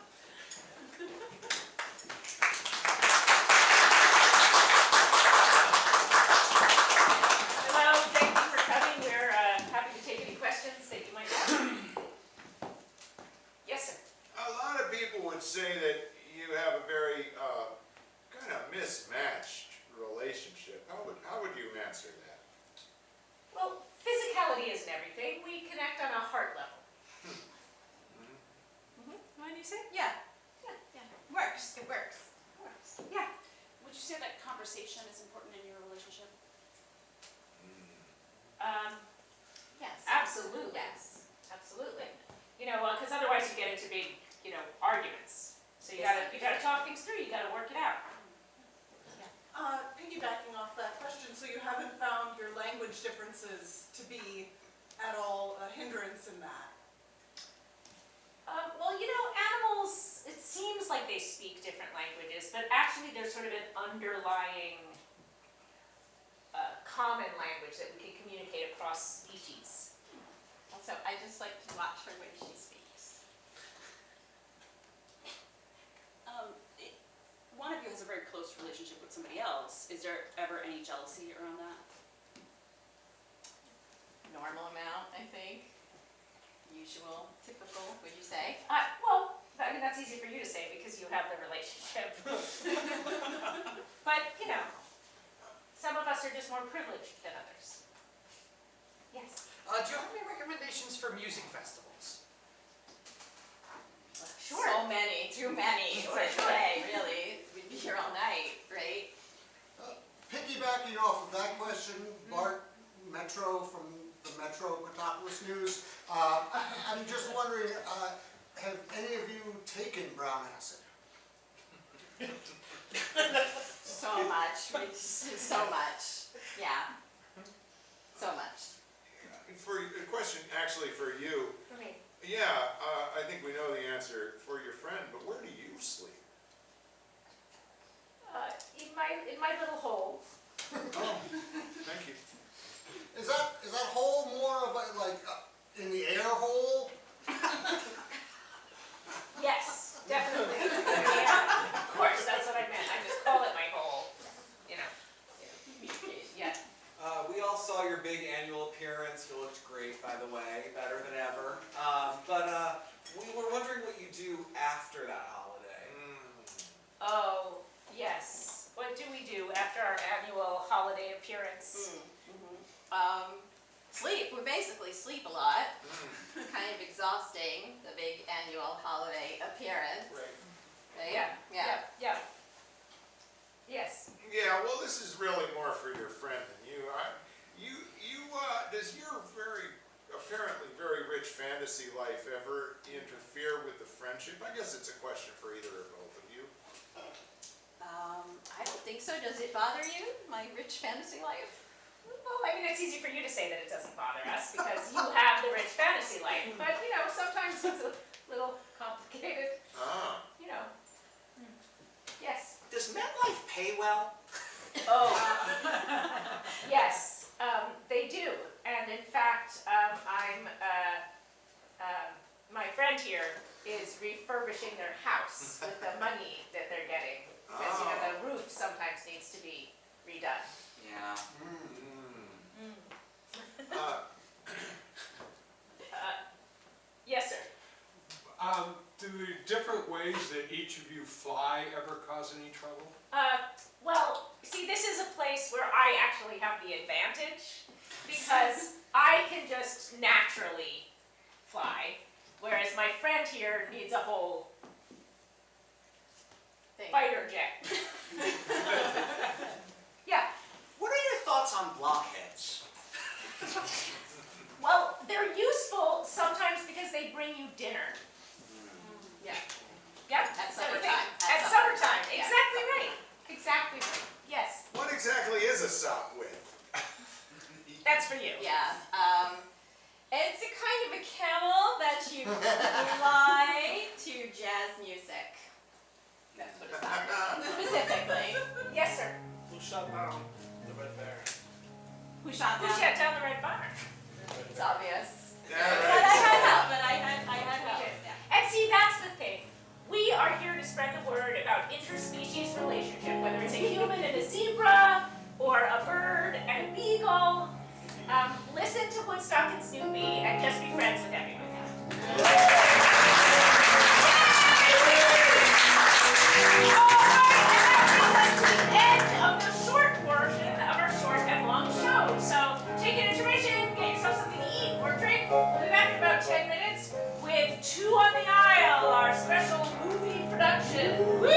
Hello, thank you for coming. We're happy to take any questions that you might have. Yes, sir. A lot of people would say that you have a very kind of mismatched relationship. How would you answer that? Well, physicality isn't everything. We connect on a heart level. What do you say? Yeah. Works. It works. Yeah. Would you say that conversation is important in your relationship? Yes. Absolutely. Yes. Absolutely. You know, because otherwise you get into big, arguments. So you gotta talk things through. You gotta work it out. Piggybacking off that question, so you haven't found your language differences to be at all a hindrance in that? Well, animals, it seems like they speak different languages, but actually there's sort of an underlying common language that we can communicate across species. Also, I just like to watch her when she speaks. One of you has a very close relationship with somebody else. Is there ever any jealousy around that? Normal amount, I think. Usual, typical, would you say? Well, I mean, that's easy for you to say because you have the relationship. But, some of us are just more privileged than others. Yes. Do you have any recommendations for music festivals? Sure. So many, too many for today, really. We'd be here all night, right? Piggybacking off of that question, Bart Metro from the Metro Metropolis News, I'm just wondering, have any of you taken brown acid? So much, so much, yeah. So much. For a question actually for you. For me. Yeah, I think we know the answer for your friend, but where do you sleep? In my little hole. Oh, thank you. Is that hole more of a, in the air hole? Yes, definitely. Yeah, of course, that's what I meant. I just call it my hole. Yeah. We all saw your big annual appearance. You looked great, by the way, better than ever. But we were wondering what you do after that holiday. Oh, yes. What do we do after our annual holiday appearance? Sleep, we basically sleep a lot. Kind of exhausting, the big annual holiday appearance. Right. Right? Yeah. Yes. Yeah, well, this is really more for your friend than you. Does your apparently very rich fantasy life ever interfere with the friendship? I guess it's a question for either or both of you. I don't think so. Does it bother you, my rich fantasy life? Well, I mean, it's easy for you to say that it doesn't bother us because you have the rich fantasy life. But, sometimes it's a little complicated. Yes. Does MetLife pay well? Oh, yes, they do. And in fact, my friend here is refurbishing their house with the money that they're getting. Because, the roof sometimes needs to be redone. Yeah. Yes, sir. Do the different ways that each of you fly ever cause any trouble? Well, see, this is a place where I actually have the advantage because I can just naturally fly, whereas my friend here needs a whole jazz music. That's what it sounded specifically. Yes, sir. Who shot down the Red Bear? Who shot Who them? shut down the red barn? It's obvious. Yeah, But I had help. But I had help. Yeah. And see, that's the thing. We are here to spread the word about interspecies relationship, whether it's a human and a zebra, or a bird and a beagle. Listen to Woodstock and Snoopy and just be friends with everyone. End of the short portion of our short and long show. So take an intermission, get yourself something to eat or drink. We'll be back in about 10 minutes with Two on the Aisle, our special movie production. Woo!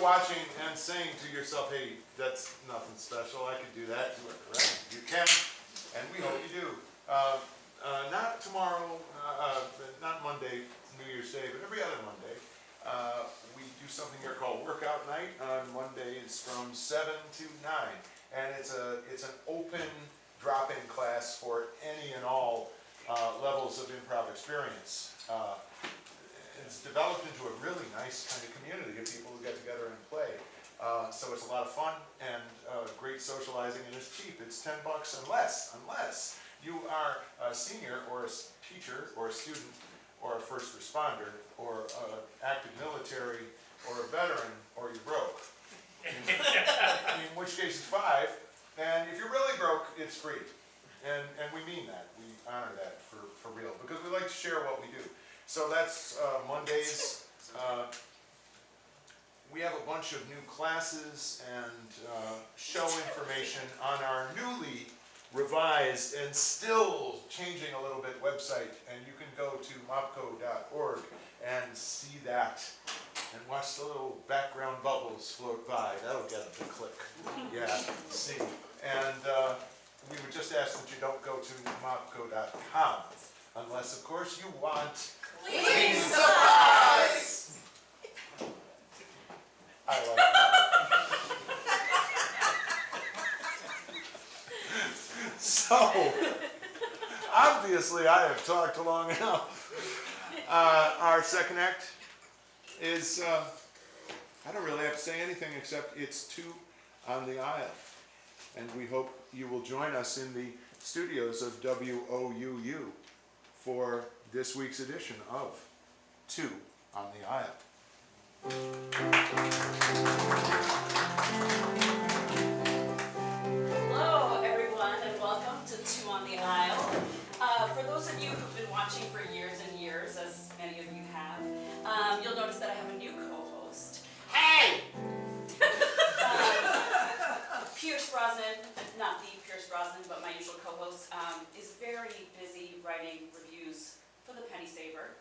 watching and saying to yourself, hey, that's nothing special, I could do that, you are correct. You can, and we hope you do. Not tomorrow, not Monday, New Year's Day, but every other Monday. We do something here called Workout Night on Mondays from 7 to 9. And it's an open drop-in class for any and all levels of improv experience. It's developed into a really nice kind of community of people who get together and play. So it's a lot of fun and great socializing, and it's cheap. It's $10 unless you are a senior or a teacher or a student or a first responder or active military or a veteran, or you're broke. In which case it's $5, and if you're really broke, it's free. And we mean that. We honor that for real, because we like to share what we do. So that's Mondays. We have a bunch of new classes and show information on our newly revised and still changing a little bit website, and you can go to mopco.org and see that and watch the little background bubbles float by. That'll get them to click. Yeah, see. And we would just ask that you don't go to mopco.com unless, of course, you want Please surprise! I like that. So, obviously I have talked long enough. Our second act is, I don't really have to say anything except it's 2 on the Aisle. And we hope you will join us in the studios of WOUU for this week's edition of 2 on the Aisle. Hello, everyone, and welcome to 2 on the Aisle. For those of you who've been watching for years and years, as many of you have, you'll notice that I have a new co-host. Hey! Pierce Brosnan, not the Pierce Brosnan, but my usual co-host, is very busy writing reviews for the Penny Saver,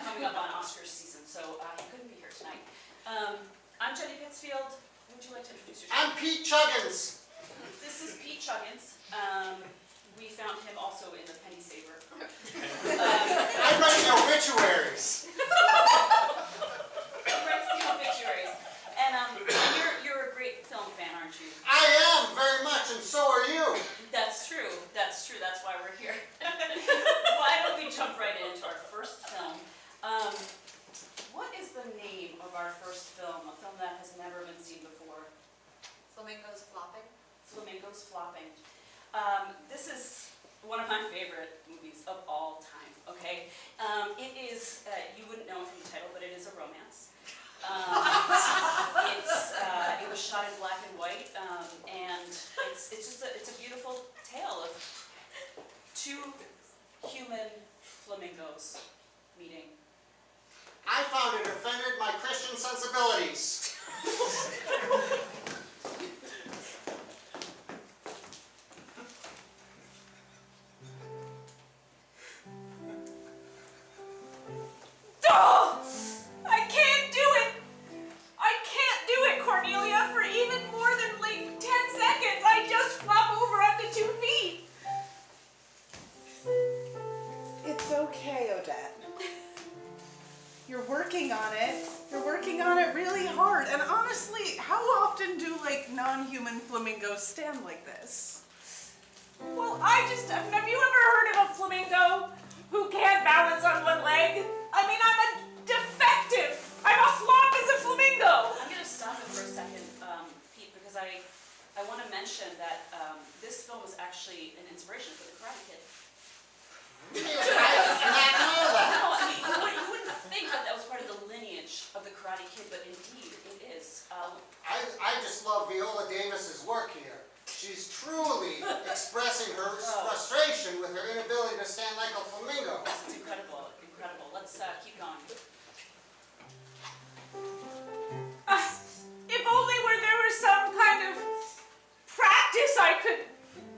coming up on Oscars season, so he couldn't be here tonight. I'm Jenny Pittsfield. Would you like to introduce yourself? I'm Pete Chuggins. This is Pete Chuggins. We found him also in the Penny Saver. I write the obituaries. He writes the obituaries. And you're a great film fan, aren't you? I am, very much, and so are you. That's true. That's true. That's why we're here. Why don't we jump right into our first film? What is the name of our first film? A film that has never been seen before. Flamingos flopping. Flamingos Flopping. This is one of my favorite movies of all time, okay? It is, you wouldn't know it from the title, but it is a romance. It was shot in black and white, and it's a beautiful tale of 2 human flamingos meeting. I found it offended my Christian sensibilities. Oh, I can't do it. I can't do it, Cornelia, for even more than like 10 seconds. I just flop over onto 2 feet. It's okay, Odette. You're working on it. You're working on it really hard. And honestly, how often do like non-human flamingos stand like this? Well, have you ever heard of a flamingo who can't balance on one leg? I mean, I'm a defective. I'm a flop as a flamingo. I'm going to stop it for a second, Pete, because I want to mention that this film was actually an inspiration for the Karate Kid. I did not know that. No, I mean, you wouldn't think that was part of the lineage of the Karate Kid, but indeed it is. I just love Viola Davis's work here. She's truly expressing her frustration with her inability to stand like a flamingo. It's incredible, incredible. Let's keep going. If only there was some kind of practice I could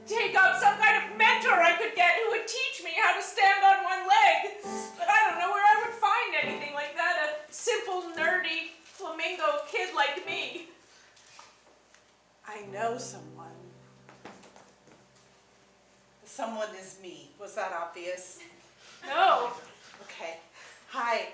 take up, some kind of mentor I could get who would teach me how to stand on one leg. But I don't know where I would find anything like that. A simple, nerdy flamingo kid like me. I know someone. Someone is me. Was that obvious? No. Okay. Hi.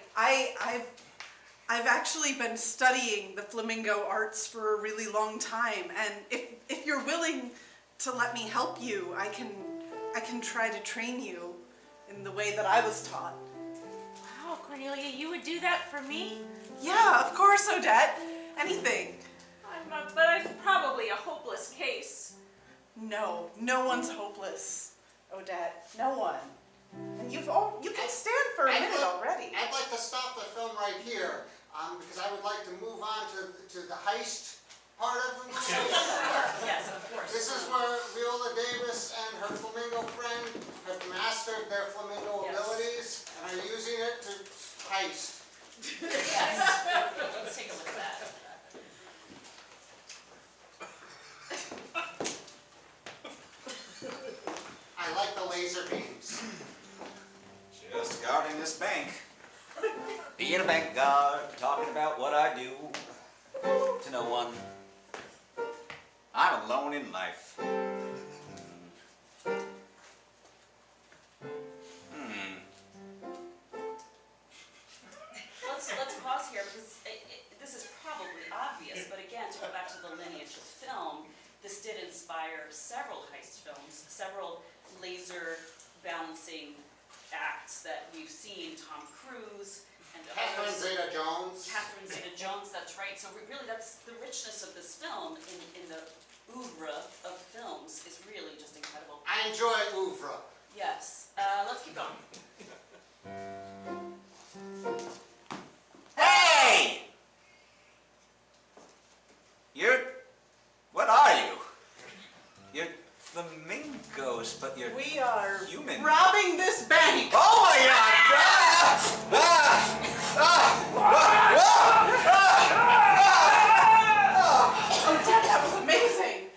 I've actually been studying the flamingo arts for a really long time, and if you're willing to let me help you, I can try to train you in the way that I was taught. Wow, Cornelia, you would do that for me? Yeah, of course, Odette. Anything. But I'm probably a hopeless case. No one's hopeless, Odette. No one. And you can stand for a minute already. I'd like to stop the film right here, because I would like to move on to the heist part of the movie. Yes, of course. This is where Viola Davis and her flamingo friend have mastered their flamingo Yes. abilities and are using it to heist. Yes. Let's take a look at that. I like the laser beams. Just guarding this bank. Being a bank guard, talking about what I do to no one. I'm alone in life. Let's pause here because this is probably obvious, but again, to go back to the lineage of film, this did inspire several heist films, several laser balancing acts that we've seen, Tom Cruise and Catherine others. Zeta-Jones. Catherine Zeta-Jones, that's right. So really, that's the richness of this film in the oeuvre of films is really just incredible. I enjoy oeuvre. Yes. Let's keep going. Hey! What are you? You're flamingos, but you're We are human. robbing this bank. Oh my God! Odette, that was amazing.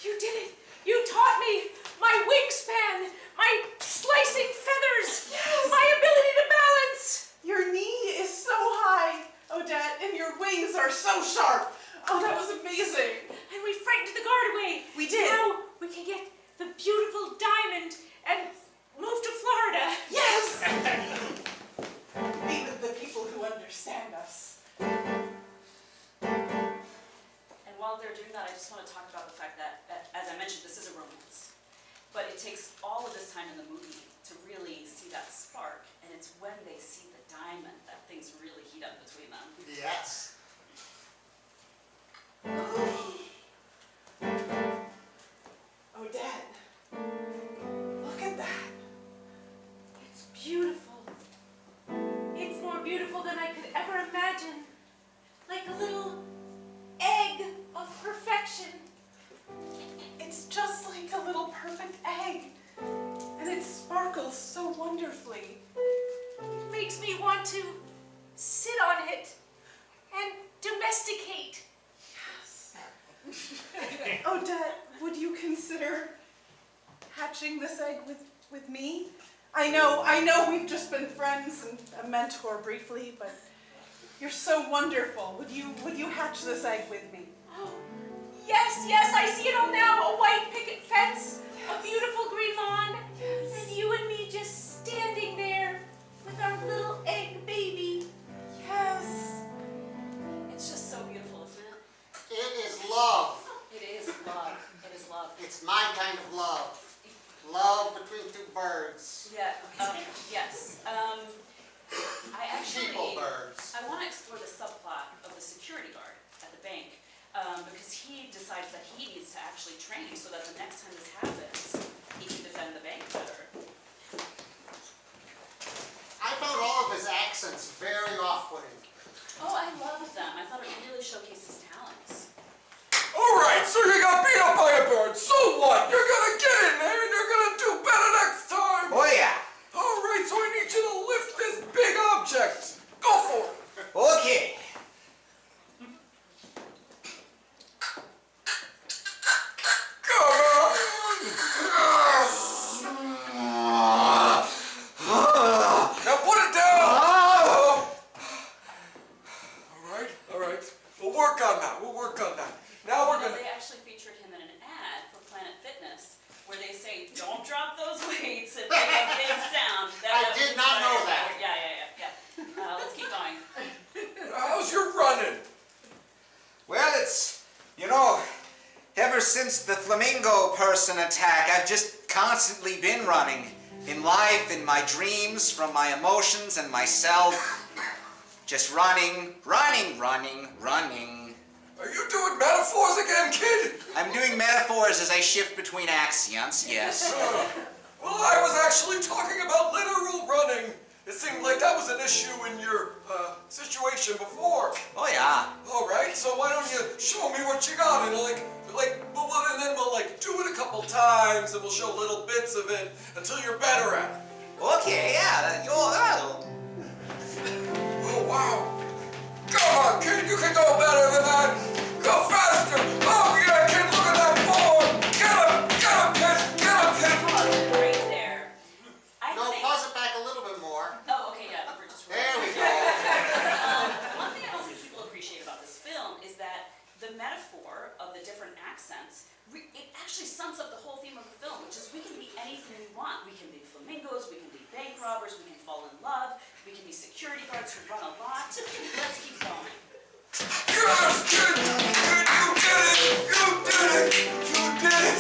You did it. You taught me my wingspan, my slicing feathers, my ability to balance. Your knee is so high, Odette, and your wings are so sharp. Oh, that was amazing. And we frightened the guard away. We did. Now we can get the beautiful diamond and move to Florida. Yes! Be with the people who understand us. And while they're doing that, I just want to talk about the fact that, as I mentioned, this is a romance. But it takes all of this time in the movie to really see that spark. And it's when they see the diamond that things really heat up between them. Yes. Odette, look at that. It's beautiful. It's more beautiful than I could ever imagine. Like a little egg of perfection. It's just like a little perfect egg. And it sparkles so wonderfully. It makes me want to sit on it and domesticate. Odette, would you consider hatching this egg with me? I know we've just been friends and a mentor briefly, but you're so wonderful. Would you hatch this egg with me? Oh, yes, I see it all now. A white picket fence, a beautiful green lawn, and you and me just standing there with our little egg baby. Yes. It's just so beautiful, isn't it? It is love. It is love. It is love. It's my kind of love. Love between two birds. Yeah, yes. I actually, Sheeple birds. I want to explore the subplot of the security guard at the bank because he decides that he needs to actually train so that the next time this happens, he can defend the bank better. I found all of his accents very off-putting. Oh, I love them. I thought it really showcased his talents. Alright, so you got beat up by a bird. So what? You're gonna get in there and you're gonna do better next time. Oh yeah. Alright, so I need you to lift this big object. Go for it. Okay. Come on. work on that. We'll work on that. Now we're You know, gonna. they actually featured him in an ad for Planet Fitness where they say, don't drop those weights and make a big sound. I was did not know inspired. that. Yeah. Let's keep going. How's your running? Well, it's, you know, ever since the flamingo person attack, I've just constantly been running. In life, in my dreams, from my emotions and myself. Just running, running, running, running. Are you doing metaphors again, kid? I'm doing metaphors as I shift between accents, yes. Well, I was actually talking about literal running. It seemed like that was an issue in your situation before. Oh yeah. All right, so why don't you show me what you got and and then we'll like do it a couple times and we'll show little bits of it until you're better at it. Okay, yeah, that'll. Oh wow! Come on, kid, you can go better than that. Go faster! Oh yeah, kid, look at that form! Get him, kid, get him, kid! Pause right there. No, pause it back a little bit more. Oh, okay, yeah, we're just There we go. One thing I don't think people appreciate about this film is that the metaphor of the different accents, it actually sums up the whole theme of the film, which is we can be anything we want. We can be flamingos, we can be bank robbers, we can fall in love, we can be security guards who run a lot. Let's keep going. Yes, kid! Kid, you did it! You did it! You did it!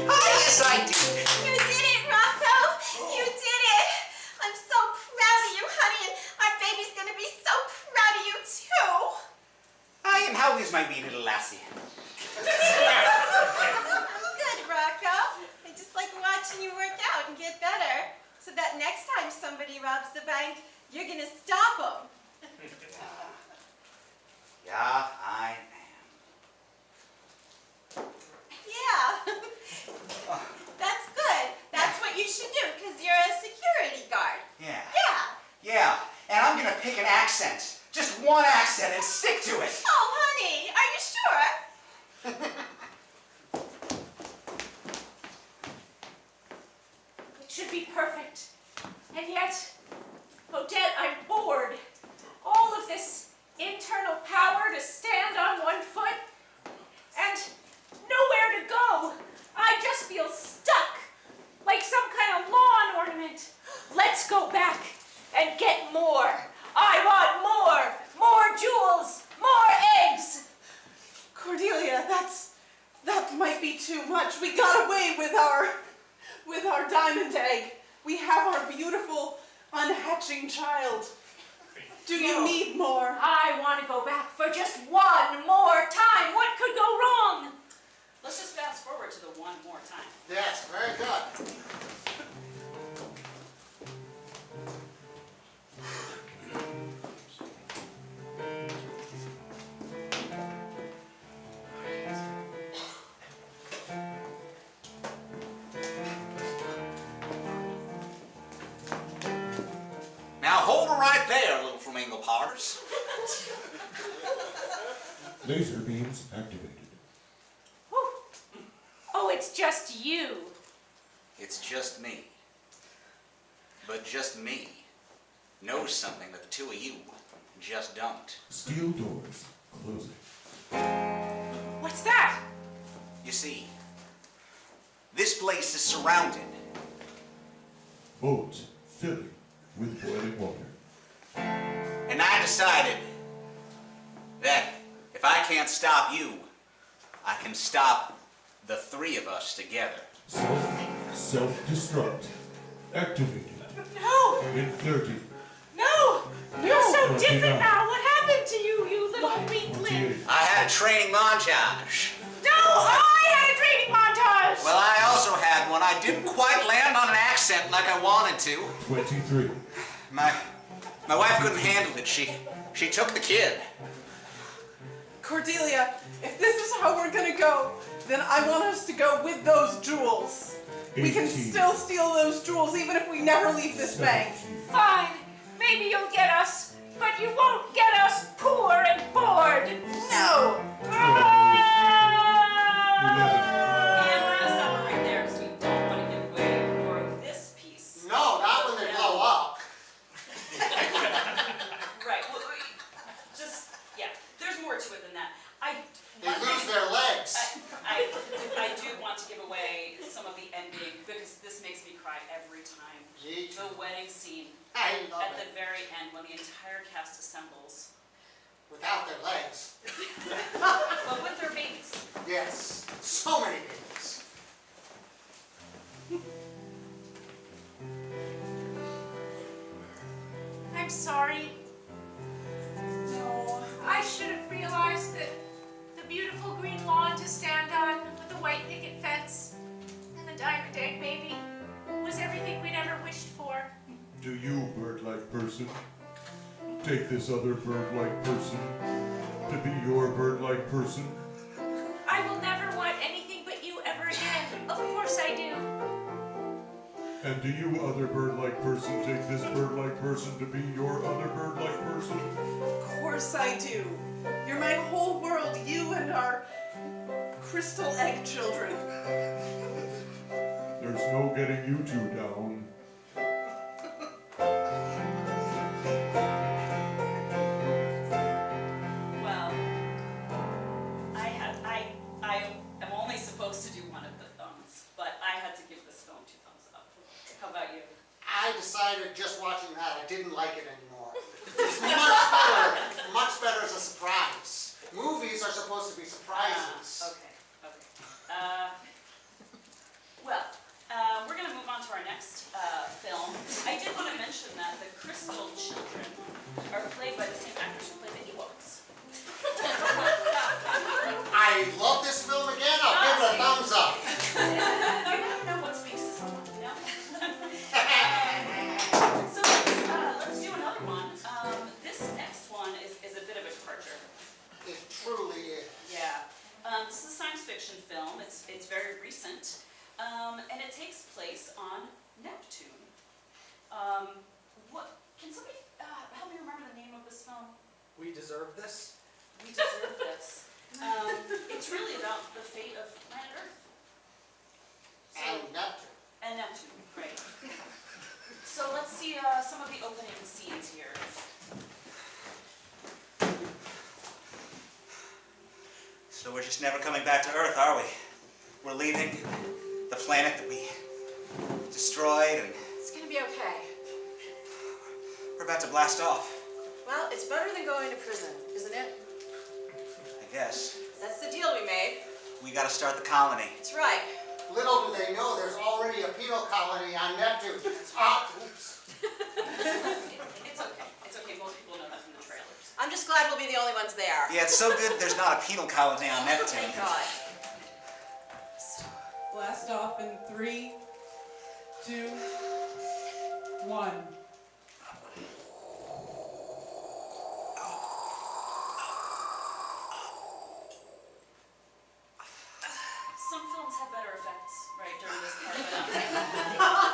Oh, yes, I do. You did it, Rocco. You did it. I'm so proud of you, honey, and our baby's gonna be so proud of you too. Aye, and how is my wee little lassie? Good, Rocco. I just like watching you work out and get better, so that next time somebody robs the bank, you're gonna stop them. Yeah, I am. Yeah. That's good. That's what you should do, because you're a security guard. Yeah. Yeah. Yeah, and I'm gonna pick an accent. Just one accent and stick to it. Oh, honey, are you sure? It should be perfect. And yet, Odette, I'm bored. All of this internal power to stand on one foot and nowhere to go. I just feel stuck, like some kind of lawn ornament. Let's go back and get more. I want more jewels, more eggs. Cordelia, that might be too much. We got away with our diamond egg. We have our beautiful unhatching child. Do you No. need more? I want to go back for just one more time. What could go wrong? Let's just fast forward to the one more time. Yes, very good. Now hold her right there, little flamingo potters. Laser beams activated. Whew. Oh, it's just you. It's just me. But just me knows something that the two of you just don't. Steel doors closing. What's that? You see, this place is surrounded. Boat filling with boiling water. And I decided that if I can't stop you, I can stop the three of us together. Self-destruct activated. No, In 30, no. You're so 29, different now. What happened to you, you little weakling? 28. I had a training montage. No, I had a training montage. Well, I also had one. I didn't quite land on an accent like I wanted to. 23. My wife couldn't handle it. She took the kid. Cordelia, if this is how we're gonna go, then I want us to go with those jewels. We can 18. still steal those jewels even if we never leave this bank. 17. Fine. Maybe you'll get us, but you won't get us poor and bored. No! And we're gonna stop it right there because we don't want to give away more of this piece. No, not when they blow up. Right. Well, just, yeah. There's more to to it than that. They lose their legs. I do want to give away some of the ending because this makes me cry every time. Me too. The wedding scene I love at it. the very end when the entire cast assembles, Without their legs. but with their babies. Yes. So many babies. I'm sorry. No, I should have realized that the beautiful green lawn to stand on with the white picket fence and the diamond egg baby was everything we'd ever wished for. Do you, bird-like person, take this other bird-like person to be your bird-like person? I will never want anything but you ever again. Of course I do. And do you, other bird-like person, take this bird-like person to be your other bird-like person? Of course I do. You're my whole world, you and our crystal egg children. There's no getting you two down. Well, I am only supposed to do one of the thumbs, but I had to give this film 2 thumbs up. How about you? I decided just watching that I didn't like it anymore. It's much better as a surprise. Movies are supposed to be surprises. Okay. We're going to move on to our next film. I did want to mention that the Crystal Children are played by the same actors who played the Ewoks. I love this film again. I'll give it a thumbs up. You never know what speaks to someone, you know? So let's do another one. This next one is a bit of a departure. It truly is. Yeah. This is a science fiction film. It's very recent. And it takes place on Neptune. Can somebody help me remember the name of this film? We deserve this? We deserve this. It's really about the fate of planet Earth. And Neptune. And Neptune, right. So let's see some of the opening scenes here. So we're just never coming back to Earth, are we? We're leaving the planet that we destroyed, and It's gonna be okay. we're about to blast off, Well, it's better than going to prison, isn't it? I guess. That's the deal we made. We gotta start the colony. That's right. Little do they know there's already a penal colony on Neptune. Oops. It's okay. It's okay. Most people know that from the trailers. I'm just glad we'll be the only ones there. Yeah, it's so good there's not a penal colony on Neptune. Thank God. Blast off in 3, 2, 1. Some films have better effects, right, during this part of it.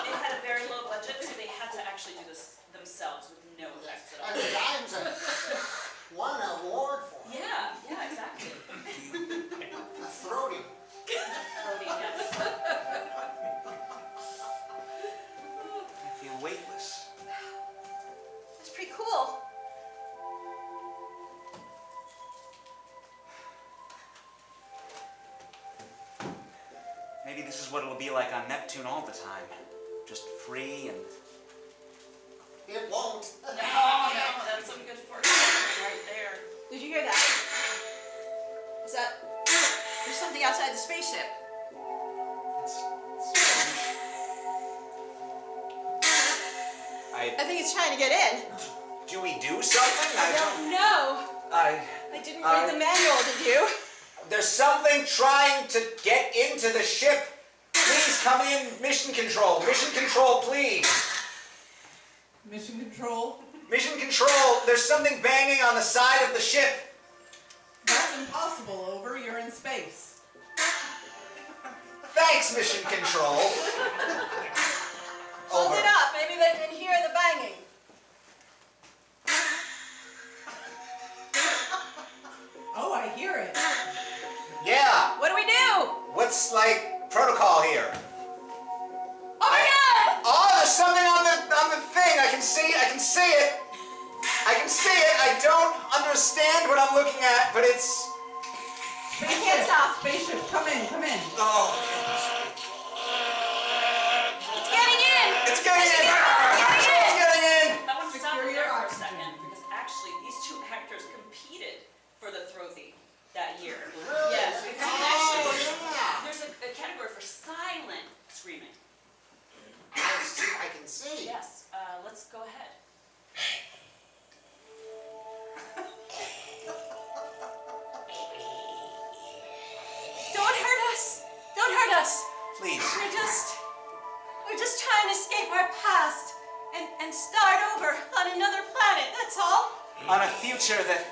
It had a very low budget, so they had to actually do this themselves with no effects at all. And the Dimes won an award for it. Yeah, exactly. A throaty. Throaty, yes. I feel weightless. That's pretty cool. Maybe this is what it'll be like on Neptune all the time. Just free and... It won't. No, that's some good foreshadowing right there. Did you hear that? Is that... There's something outside the spaceship. I think it's trying to get in. Do we do something? I don't know. I didn't read the manual, did you? There's something trying to get into the ship. Please come in, mission control. Mission control, please. Mission control. Mission control, there's something banging on the side of the ship. That's impossible, over. You're in space. Thanks, mission control. Hold it up. Maybe they can hear the banging. Oh, I hear it. Yeah, What do we do? what's like protocol here? Oh my God! Oh, there's something on the thing. I can see it. I can can see it. I don't understand what I'm looking at, but it's... But you can't stop. Spaceship, come in, come in. Oh, It's getting in! it's getting in! It's getting in! I want to stop Secure you your there for a oxygen. second, because actually these two actors competed for the trophy that year. Really? Yes, because Oh, actually yeah. there's a category for silent screaming. I can see. Yes, let's go ahead. Don't hurt us. Don't hurt us. Please. We're just trying to escape our past and start over on another planet, that's all. On a future that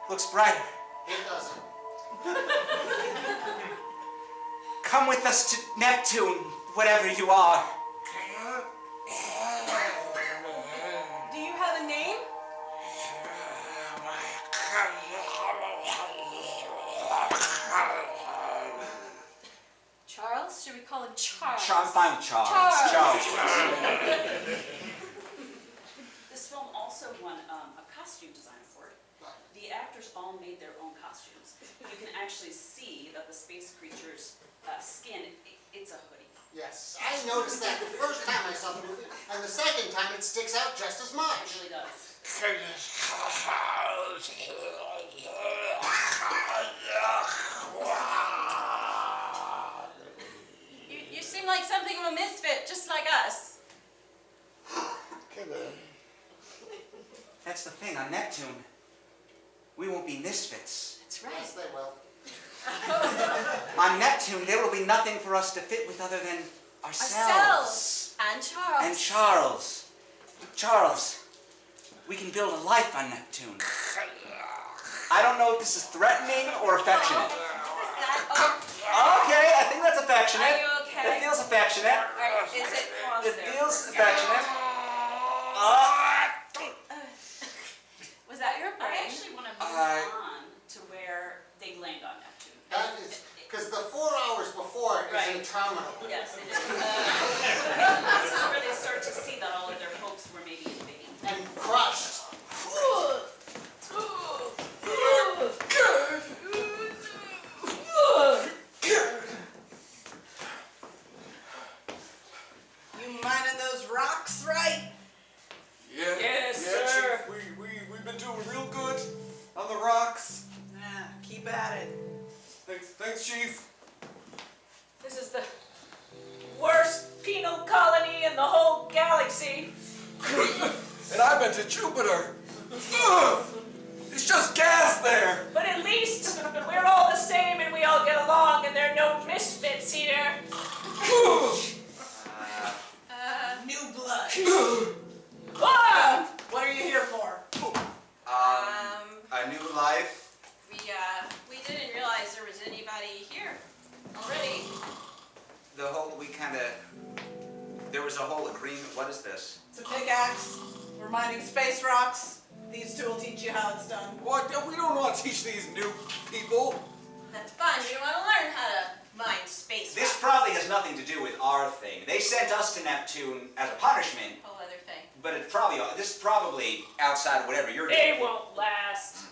looks brighter. It doesn't. Come with us to Neptune, whatever you are. Do you have a name? Charles? Should we call him Charles? I'm fine with Charles. Charles. This film also won a costume design award. The actors all made their own costumes. You can actually see that the space creature's skin, it's a hoodie. Yes, I noticed that the first time I saw the movie, and the second time it sticks out just as It much. really does. You seem like something of a misfit, just like us. That's the thing, on Neptune, we won't be misfits. That's Yes, they will. On Neptune, there will be nothing for us to fit with other than ourselves. Ourselves. And Charles. And Charles. Charles, we can build a life on Neptune. I don't know if this is threatening or affectionate. Is that Okay, I think that's affectionate. Are you okay? It feels affectionate. Is it? Pause It there. feels affectionate. Was that your I brain? actually want to move on to where they land on Neptune. That is, because the 4 hours before is Right. interminable. Yes, it is. This is where they start to see that all of their hopes were maybe in vain. And crushed. You minding those rocks, right? Yeah, Yes, yeah, sir. Chief, we've been doing real good on the rocks. Yeah, keep at it. Thanks, Chief. This is the worst penal colony in the whole galaxy. And I've been to Jupiter. Ugh! It's just gas there. But at least we're all the same and we all get along and there are no misfits here. New blood. Ah! What are you here for? A new life. We didn't realize there was anybody here already. There was a whole agreement. What is this? It's a pickaxe. We're mining space rocks. These two will teach you how it's done. What? We don't want to teach these new people. That's fun. You want to learn how to mine space. This rocks. probably has nothing to do with our thing. They sent us to Neptune as a punishment, Whole other thing. but this is probably outside of whatever you're They doing. won't last.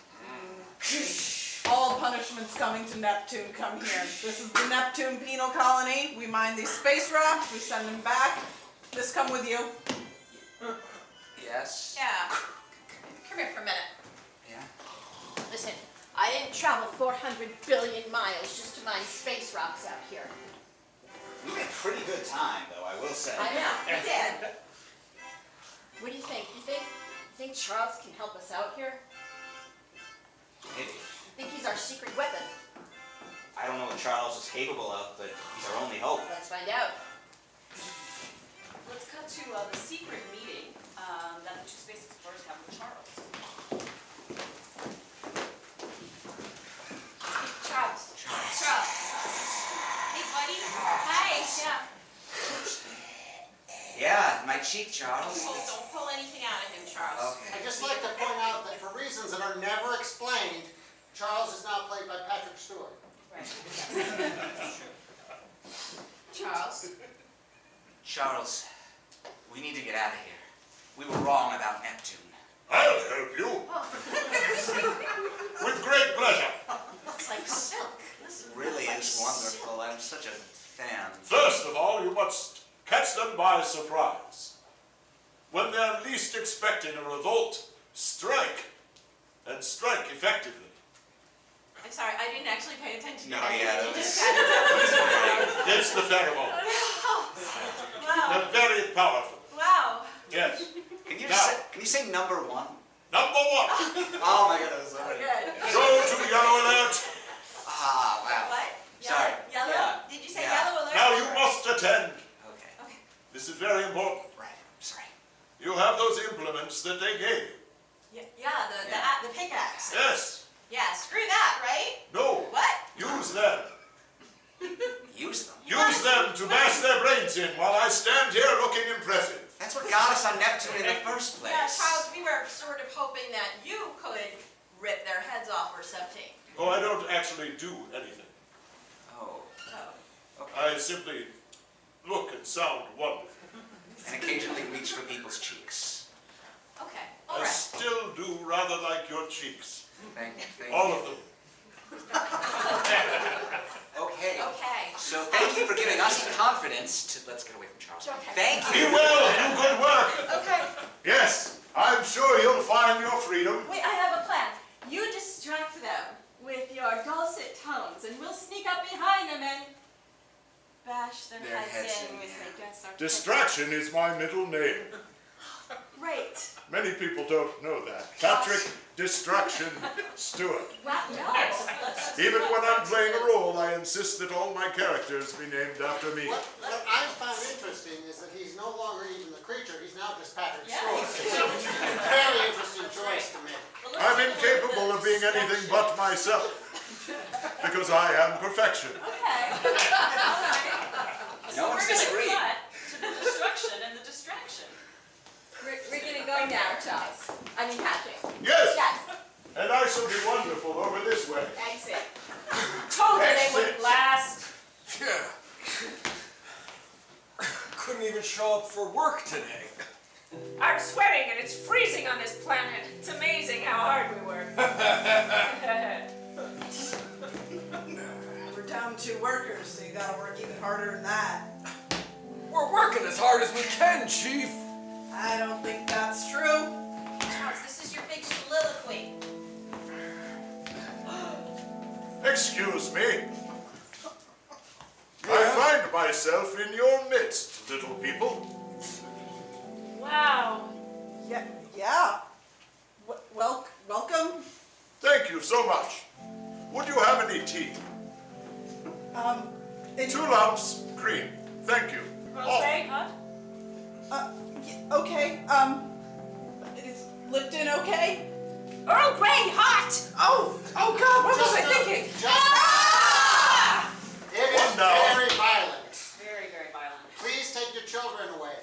All punishments coming to Neptune come here. This is the Neptune penal colony. We mine these space rocks. We send them back. This come with you. Yes. Yeah. Come here for a minute. Yeah. Listen, I didn't travel 400 billion miles just to mine space rocks out here. We had a pretty good time, though, I will say. I know, we did. What do you think? You think Charles can help us out here? Maybe. I think he's our secret weapon. I don't know what Charles is capable of, but he's our only hope. Let's find out. Let's cut to the secret meeting that the two space explorers have with Charles. Charles. Hey, buddy. Hi. Yeah. Yeah, my cheek, Charles. Don't pull anything out of him, Charles. Okay. I'd just like to point out that for reasons that are never explained, Charles is now played by Patrick Stewart. Charles. Charles, we need to get out of here. We were wrong about Neptune. I'll help you. them by surprise. When they're least expecting a revolt, strike, and strike effectively. I'm sorry, I didn't actually pay attention No, to that. yeah, You that just was- said it. It's the pheromone. Wow, They're very powerful. wow. Yes. Can you Now. can you say number one? Number one, Oh my goodness, sorry. Good. go to yellow alert. Ah, wow. What? Sorry. Yellow? Yeah. Did you say Yeah. yellow alert? Now you must attend. Okay. Okay. This is very important. Right. Sorry. You have those implements that they gave you. Yeah, the pickaxe. Yes. Yeah, screw that, right? No. What? Use them. Use them. Use them to bash their brains in while I stand here looking impressive. That's what got us on Neptune in the first place. Yeah, Charles, we were sort of hoping that you could rip their heads off or something. Oh, I don't actually do anything. Oh. Oh. Okay. I simply look and sound wonderful. And occasionally reach for people's cheeks. Okay, all I right. still do rather like your cheeks. Thank you. All of them. Okay. Okay. So thank you for giving us the confidence to, let's get away from Charles. Okay. Thank He you. will do good work. Okay. Yes, I'm sure you'll find your freedom. Wait, I have a plan. You distract them with your dulcet tones, and we'll sneak up behind them and bash their heads in with I guess our Distraction is my middle name. Great. Many people don't know that. Patrick Distraction Stewart. Wow, no. Let's Even when I'm playing a role, I insist that all my characters be named after me. What I found interesting is that he's no longer even the creature, he's now just Patrick Yeah. Stewart. Very interesting choice to make. Well, let's I'm take a look at incapable the of being anything but myself, because I am perfection. Okay. All right. No one's disagreeing. We're gonna cut to the destruction and the distraction. We're gonna go now, Charles. I mean Patrick. Yes, Yes, and I shall be wonderful over this way. exit. Told you they Exit. wouldn't last. Yeah. Couldn't even show up for work today. I'm sweating and it's freezing on this planet. It's amazing how hard we work. We're down 2 workers, so you gotta work even harder than that. We're working as hard as we can, Chief. I don't think that's true. Charles, this is your big soliloquy. Excuse me. I find myself in your midst, little people. Wow. Yeah. Welcome. Thank you so much. Would you have any tea? It- 2 lumps, cream. Thank you. Okay, huh? Okay, is Lipton okay? Earl Grey, hot! Oh God, what was I thinking? It One is down. very violent. Very, very violent. Please take your children away.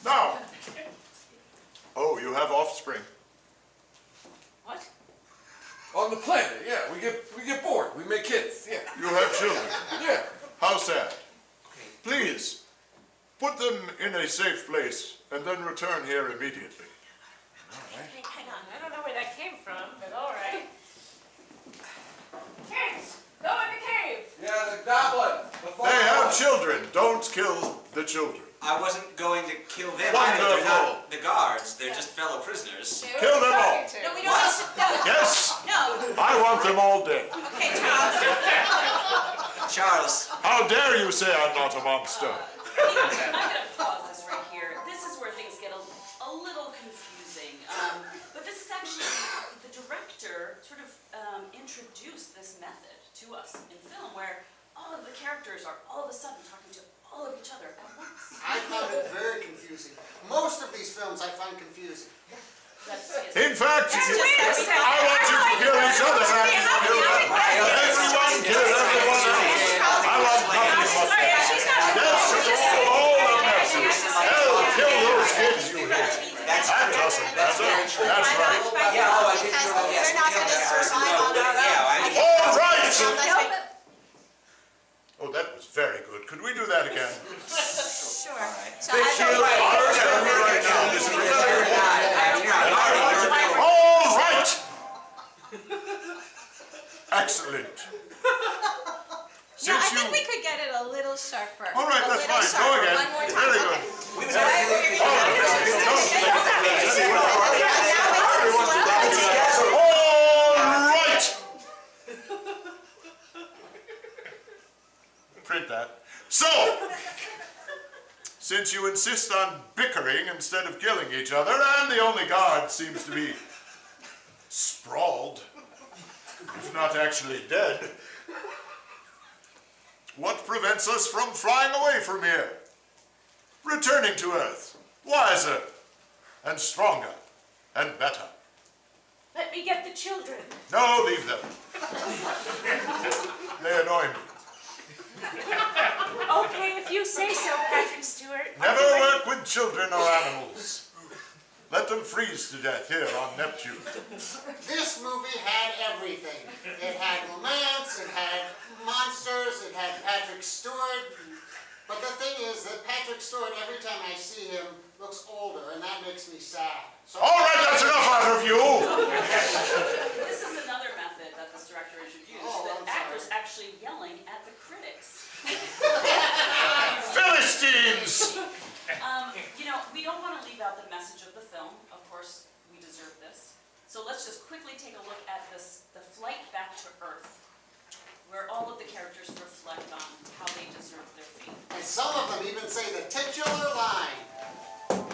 Now. Oh, you have offspring. What? On the planet, yeah. We get bored. We make kids. Yeah. You have children. Yeah. How sad. Please, put them in a safe place and then return here immediately. Hang on. I don't know where that came from, but all right. Kids, go in the cave. Yeah, that one. They have children. Don't kill the children. I wasn't going to kill them either. They're Wonderful. not the guards. They're just fellow prisoners. Kill them all. No, we don't need to. No. Yes, No. I want them all dead. Okay, Charles. Charles. How dare you say I'm not a monster? I'm gonna pause this right here. This is where things get a little confusing. But this is actually, the director sort of introduced this method to us in film where all of the characters are all of a sudden talking to all of each other at once. I found it very confusing. Most of these films I find confusing. In fact, Wait a second. I want you to kill each other. Everyone kill everyone else. I want nothing but death to all the messes. Hell, kill those kids you hate. That doesn't matter. That's right. Yeah, oh, I did kill them. Yes, They're not we killed gonna them. survive on their own. Yeah, I All right. No, Oh, that was very good. Could we do that again? sure. So They I kill our family right now. This is very All All right. Excellent. Yeah, I Since think you... we could get it a little sharper. All right, A that's little fine. Go sharper. again. One more time. Very Okay. good. We was All right. Print that. So, since you insist on bickering instead of killing each other, and the only guard seems to be sprawled, if not actually dead, what prevents us from flying away from here? Returning to Earth, wiser, and stronger, and better. Let me get the children. No, leave them. They annoy me. Okay, if you say so, Patrick Stewart. Never work with children or animals. Let them freeze to death here on Neptune. This movie had everything. It had romance, it had monsters, it had Patrick Stewart. But the thing is that Patrick Stewart, every time I see him, looks older, and that makes me sad. So All right, that's enough out of you. This is another method that this director introduced, Oh, that I'm sorry. actors actually yelling at the critics. Philistines! You know, we don't want to leave out the message of the film. Of course, we deserve this. So let's just quickly take a look at this, the flight back to Earth, where all of the characters reflect on how they deserve their fate. And some of them even say the titular line.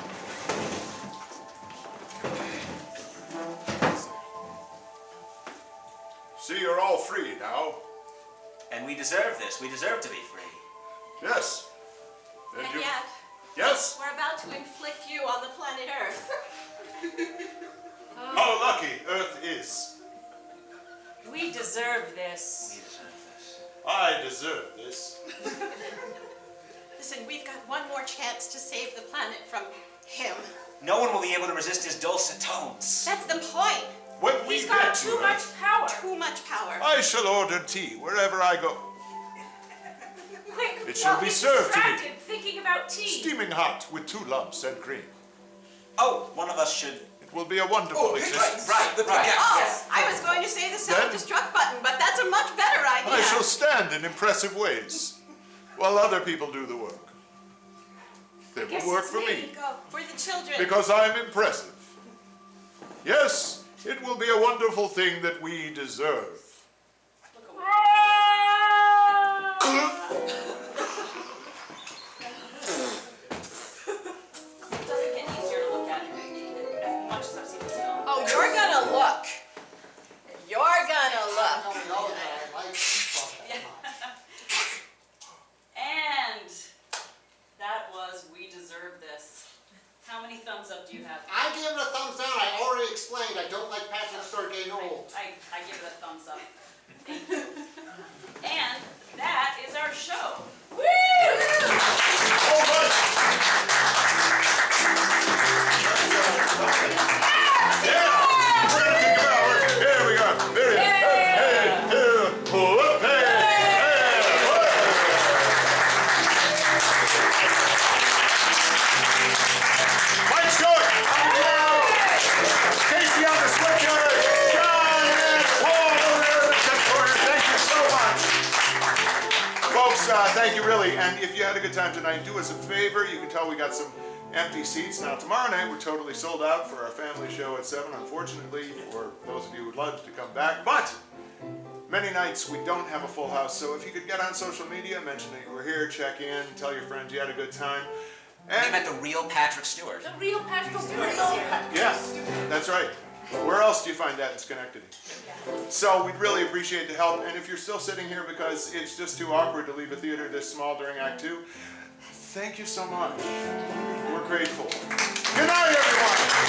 See, you're all free now. And we deserve this. We deserve to be free. Yes. And you... yet, Yes? we're about to inflict you on the planet Earth. How lucky Earth is. We deserve this. We deserve this. I deserve this. Listen, we've got one more chance to save the planet from him. No one will be able to resist his dulcet tones. That's the point. When we He's get got to too much Earth, power. Too much power. I shall order tea wherever I go. Quick, It shall while be he's served to me. distracted thinking about tea. Steaming hot with 2 lumps and cream. Oh, one of us should. It will be a wonderful existence. Right. Oh, Yes. I was going to say the self-destruct button, but that's a much better idea. I shall stand in impressive ways while other people do the work. They Guess will work it's for me. me Go for the children. because I'm impressive. Yes, it will be a wonderful thing that we deserve. Look away. It doesn't get easier to look at as much as I've seen this film. Oh, you're gonna look. You're gonna look. I don't know that I like stuff that much. And that was We Deserve This. How many thumbs up do you have? I give it a thumbs down. I already explained I don't like Patrick Stewart getting old. I give it a thumbs up. Thank you. And that is our show. All right. Yeah. We're gonna think about it. Here we go. There it is. Hey, whoop, hey, Mike Short. Casey on the switcher. John and Paul over there in the tech corner. Thank you so much. Folks, thank you really. And if you had a good time tonight, do us a favor. You can tell we got some empty seats. Now, tomorrow night we're totally sold out for our family show at 7, unfortunately, for those of you who would love to come back. But many nights we don't have a full house, so if you could get on social media, mention that you were here, check in, tell your friends you had a good time. You And met the real Patrick Stewart. The real Patrick Stewart is here. yeah, that's right. Where else do you find that in Schenectady? So we'd really appreciate the help. And if you're still sitting here because it's just too awkward to leave a theater this small during Act 2, thank you so much. We're grateful. Good night, everyone.